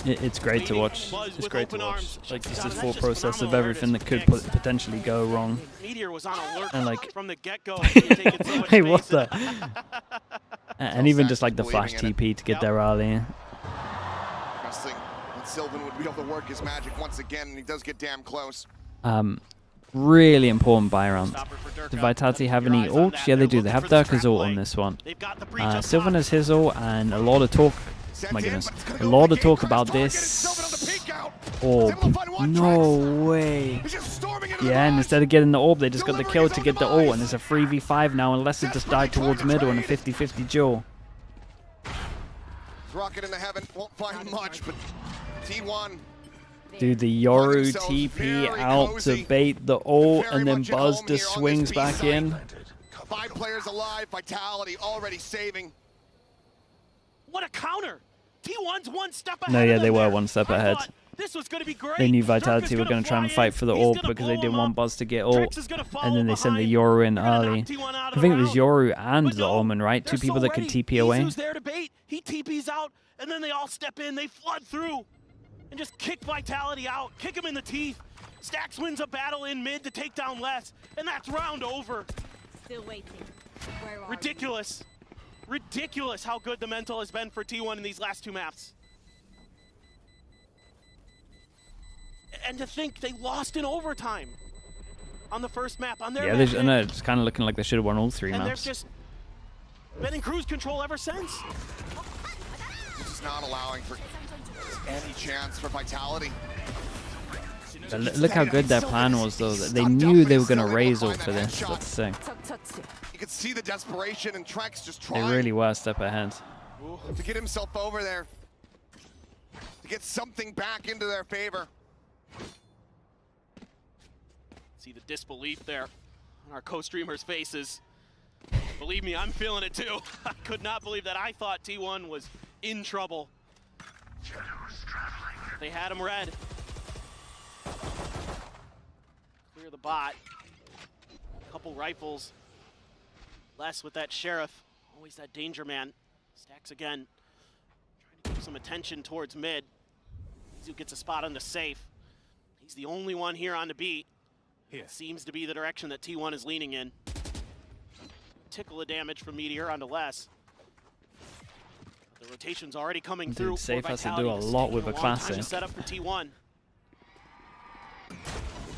Speaker 2: It's great to watch.
Speaker 1: Buzz
Speaker 2: It's
Speaker 1: with
Speaker 2: great to
Speaker 1: open
Speaker 2: watch.
Speaker 1: arms.
Speaker 2: Like just
Speaker 1: God,
Speaker 2: this
Speaker 1: that's
Speaker 2: full
Speaker 1: just
Speaker 2: process of
Speaker 1: phenomenal
Speaker 2: everything that could
Speaker 1: awareness from Kicks.
Speaker 2: potentially go wrong.
Speaker 1: Meteor was on alert
Speaker 2: And, like-
Speaker 1: from the get-go. He had taken so much
Speaker 2: Hey, what
Speaker 1: space.
Speaker 2: the? And even just like the flash
Speaker 3: Believing in
Speaker 2: TP to get
Speaker 1: Yep.
Speaker 2: there early.
Speaker 3: Trusting that Sylvan would be able to work his magic once again, and he does get damn close.
Speaker 2: Really important buy round.
Speaker 1: Stopper for Durka.
Speaker 2: Did Vitality have
Speaker 1: Keep your
Speaker 2: any
Speaker 1: eyes on
Speaker 2: ults?
Speaker 1: that.
Speaker 2: Yeah, they
Speaker 1: They're
Speaker 2: do. They
Speaker 1: looking
Speaker 2: have
Speaker 1: for the
Speaker 2: Durka's
Speaker 1: trap
Speaker 2: ult
Speaker 1: play.
Speaker 2: on this one.
Speaker 1: They've got the breach up
Speaker 2: Sylvan
Speaker 1: top.
Speaker 2: has his ult, and a lot of talk.
Speaker 3: Sent
Speaker 2: My
Speaker 3: in,
Speaker 2: goodness,
Speaker 3: but it's gonna
Speaker 2: a
Speaker 3: go
Speaker 2: lot
Speaker 3: for
Speaker 2: of talk
Speaker 3: Game
Speaker 2: about
Speaker 3: Crush target, and Sylvan on the
Speaker 2: this
Speaker 3: peek out.
Speaker 2: orb. No way. Yeah, and instead of getting the orb, they just got the kill to get the ult, and it's a 3v5 now, unless it just died towards middle in a 50-50 duel.
Speaker 3: Rocket into heaven, won't find much, but T1.
Speaker 2: Dude, the Yoru TP out to bait the ult, and then Buzz just swings back in.
Speaker 3: 5 players alive, Vitality already saving.
Speaker 1: What a counter! T1's one step ahead.
Speaker 2: No, yeah, they were
Speaker 1: there.
Speaker 2: one step ahead.
Speaker 1: This was gonna be great.
Speaker 2: They knew Vitality were going to try and fight for the orb because they didn't want Buzz to get ult, and then they sent the Yoru in early. I think it was Yoru and the Omen, right? Two people that could TP away.
Speaker 1: Izu's there to bait. He TP's out, and then they all step in. They flood through and just kick Vitality out, kick him in the teeth. Stax wins a battle in mid to take down Les, and that's round over.
Speaker 5: Still waiting. Where are
Speaker 1: Ridiculous. Ridiculous how good the mental has been for T1 in these last 2 maps. And to think they lost in overtime on the first map on their
Speaker 2: yeah, I know, it's kind of looking like they should have won all 3
Speaker 1: and
Speaker 2: maps.
Speaker 1: They've just been in cruise control ever since.
Speaker 3: Just not allowing for any chance for Vitality.
Speaker 2: But look how good their plan was, though. They knew they were going to raise ult for this. That's sick.
Speaker 3: You could see the desperation, and Trex just trying.
Speaker 2: They really were a step ahead.
Speaker 3: To get himself over there, to get something back into their favor.
Speaker 1: See the disbelief there on our co-streamers' faces. Believe me, I'm feeling it too. I could not believe that. I thought T1 was in trouble. They had him red. Clear the bot. Couple rifles. Less with that Sheriff. Always that danger man. Stacks again. Trying to keep some attention towards mid. Izu gets a spot on the safe. He's the only one here on the beat. It seems to be the direction that T1 is leaning in. Tickle of damage from Meteor onto Les. The rotation's already coming through.
Speaker 2: Dude, safe has to do a lot with a classic.
Speaker 1: Set up for T1.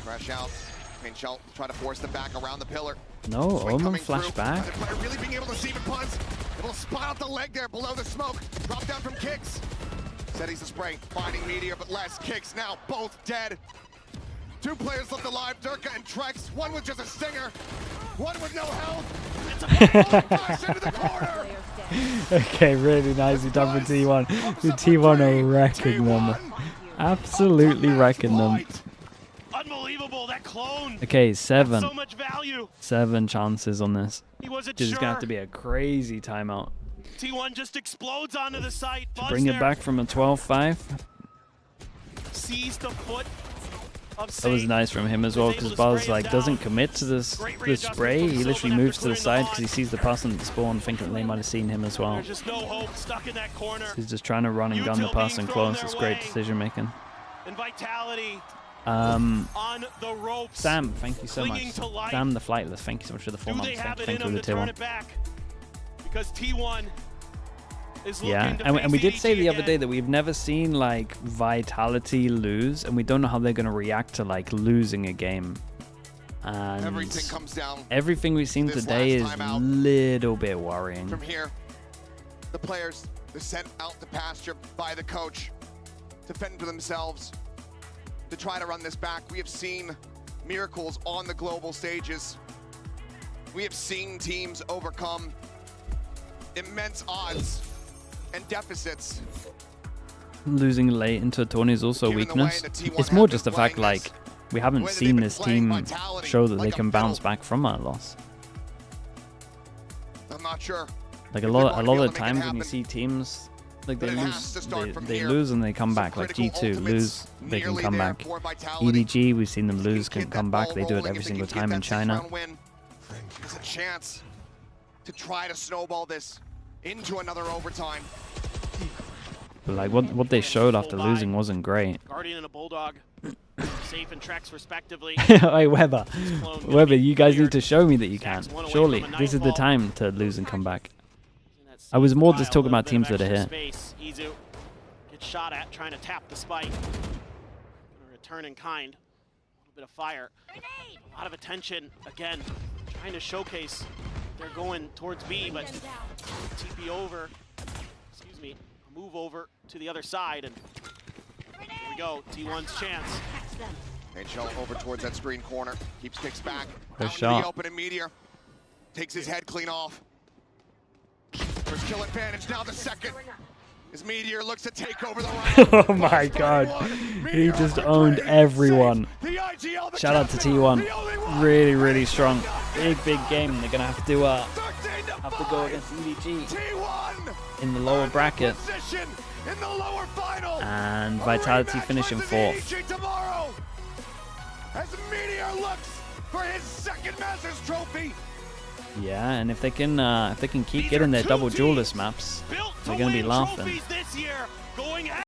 Speaker 3: Crash out. Pain Shell try to force them back around the pillar.
Speaker 2: No, Omen flash back.
Speaker 3: Really being able to see the punts. It'll spot out the leg there below the smoke. Drop down from Kicks. Setting the spray, finding Meteor, but Les Kicks now both dead. 2 players left alive, Durka and Trex. One with just a stinger, one with no health. It's a flash into the corner.
Speaker 2: Okay, really nicely done for T1. The T1 are wrecking them. Absolutely wrecking them.
Speaker 1: Unbelievable, that clone.
Speaker 2: Okay, 7.
Speaker 1: So much value.
Speaker 2: 7 chances on this.
Speaker 1: He wasn't
Speaker 2: This is
Speaker 1: sure.
Speaker 2: going to have to be a crazy timeout.
Speaker 1: T1 just explodes onto the site. Buzz
Speaker 2: Bring it
Speaker 1: there.
Speaker 2: back from a 12-5.
Speaker 1: Sees the foot of
Speaker 2: That was
Speaker 1: safe.
Speaker 2: nice from him as well, because Buzz like doesn't commit to the spray. He literally moves to the side because he sees the person at the spawn, thinking they might have seen him as well.
Speaker 1: There's just no hope, stuck in that corner.
Speaker 2: He's just trying to run and gun the person close. It's great decision making.
Speaker 1: And Vitality
Speaker 2: Um,
Speaker 1: on the ropes.
Speaker 2: Sam, thank you so much.
Speaker 1: Clinging to life.
Speaker 2: Sam the Flightless, thank you so much for the 4
Speaker 1: Do
Speaker 2: months.
Speaker 1: they have it
Speaker 2: Thank
Speaker 1: in
Speaker 2: you for
Speaker 1: them
Speaker 2: the
Speaker 1: to
Speaker 2: tier
Speaker 1: turn
Speaker 2: 1.
Speaker 1: it back? Because T1 is looking
Speaker 2: Yeah,
Speaker 1: to
Speaker 2: and we
Speaker 1: face
Speaker 2: did say
Speaker 1: VIT
Speaker 2: the other day
Speaker 1: again.
Speaker 2: that we've never seen like Vitality lose, and we don't know how they're going to react to like losing a game. And
Speaker 3: Everything comes down.
Speaker 2: everything we've seen
Speaker 3: this
Speaker 2: today is
Speaker 3: last
Speaker 2: a
Speaker 3: timeout.
Speaker 2: little bit worrying.
Speaker 3: From here, the players are sent out to pasture by the coach to fend for themselves, to try to run this back. We have seen miracles on the global stages. We have seen teams overcome immense odds and deficits.
Speaker 2: Losing late into a tourney is also a
Speaker 3: Given the way
Speaker 2: weakness.
Speaker 3: that T1
Speaker 2: It's more
Speaker 3: have
Speaker 2: just the
Speaker 3: been
Speaker 2: fact
Speaker 3: playing
Speaker 2: like we haven't
Speaker 3: way that
Speaker 2: seen
Speaker 3: they've been
Speaker 2: this
Speaker 3: playing
Speaker 2: team
Speaker 3: Vitality
Speaker 2: show that
Speaker 3: like
Speaker 2: they
Speaker 3: a
Speaker 2: can bounce
Speaker 3: fiddle.
Speaker 2: back from a loss.
Speaker 3: I'm not sure.
Speaker 2: Like a
Speaker 3: If
Speaker 2: lot
Speaker 3: they wanna
Speaker 2: of
Speaker 3: be able
Speaker 2: the
Speaker 3: to make it
Speaker 2: times when you
Speaker 3: happen,
Speaker 2: see teams like
Speaker 3: but
Speaker 2: they
Speaker 3: it has
Speaker 2: lose,
Speaker 3: to start from
Speaker 2: they
Speaker 3: here.
Speaker 2: lose and they come
Speaker 3: Some
Speaker 2: back. Like
Speaker 3: critical
Speaker 2: G2
Speaker 3: ultimates
Speaker 2: lose, they can
Speaker 3: nearly
Speaker 2: come
Speaker 3: there
Speaker 2: back.
Speaker 3: for Vitality.
Speaker 2: EDG, we've seen them
Speaker 3: If they
Speaker 2: lose,
Speaker 3: can
Speaker 2: can
Speaker 3: get
Speaker 2: come
Speaker 3: that
Speaker 2: back.
Speaker 3: ball
Speaker 2: They do it
Speaker 3: rolling,
Speaker 2: every
Speaker 3: if they
Speaker 2: single
Speaker 3: can get
Speaker 2: time in
Speaker 3: that
Speaker 2: China.
Speaker 3: six-round win, there's a chance to try to snowball this into another overtime.
Speaker 2: But like what they showed after losing wasn't great.
Speaker 1: Guardian and a Bulldog, safe and Trex respectively.
Speaker 2: Hey Weber,
Speaker 1: clone gonna
Speaker 2: Weber,
Speaker 1: be
Speaker 2: you guys
Speaker 1: cleared.
Speaker 2: need to show me that you can.
Speaker 1: Stacks one away
Speaker 2: Surely,
Speaker 1: from a
Speaker 2: this is the
Speaker 1: nightfall.
Speaker 2: time to lose and come back.
Speaker 1: In that
Speaker 2: I was
Speaker 1: same
Speaker 2: more just
Speaker 1: pile,
Speaker 2: talking
Speaker 1: a
Speaker 2: about
Speaker 1: little bit
Speaker 2: teams
Speaker 1: of
Speaker 2: that are
Speaker 1: extra
Speaker 2: here.
Speaker 1: space. Izu gets shot at, trying to tap the spike. Gonna return in kind. A little bit of fire. A lot of attention again, trying to showcase they're going towards B, but TP over. Excuse me, move over to the other side, and here we go. T1's chance.
Speaker 5: Catch them.
Speaker 3: Angel over towards that screen corner. Keeps kicks back.
Speaker 2: Good
Speaker 3: Out into
Speaker 2: shot.
Speaker 3: the open, and Meteor takes his head clean off. First kill advantage, now the second. As Meteor looks to take over the round.
Speaker 2: Oh my god. He just owned everyone. Shout out to T1. Really, really strong. Big game. They're going to have to go against EDG in the lower bracket. And Vitality finishing 4th.
Speaker 3: Tomorrow, as Meteor looks for his second Masters trophy.
Speaker 2: Yeah, and if they can keep getting their double duelist maps, they're going to be laughing.
Speaker 1: This year.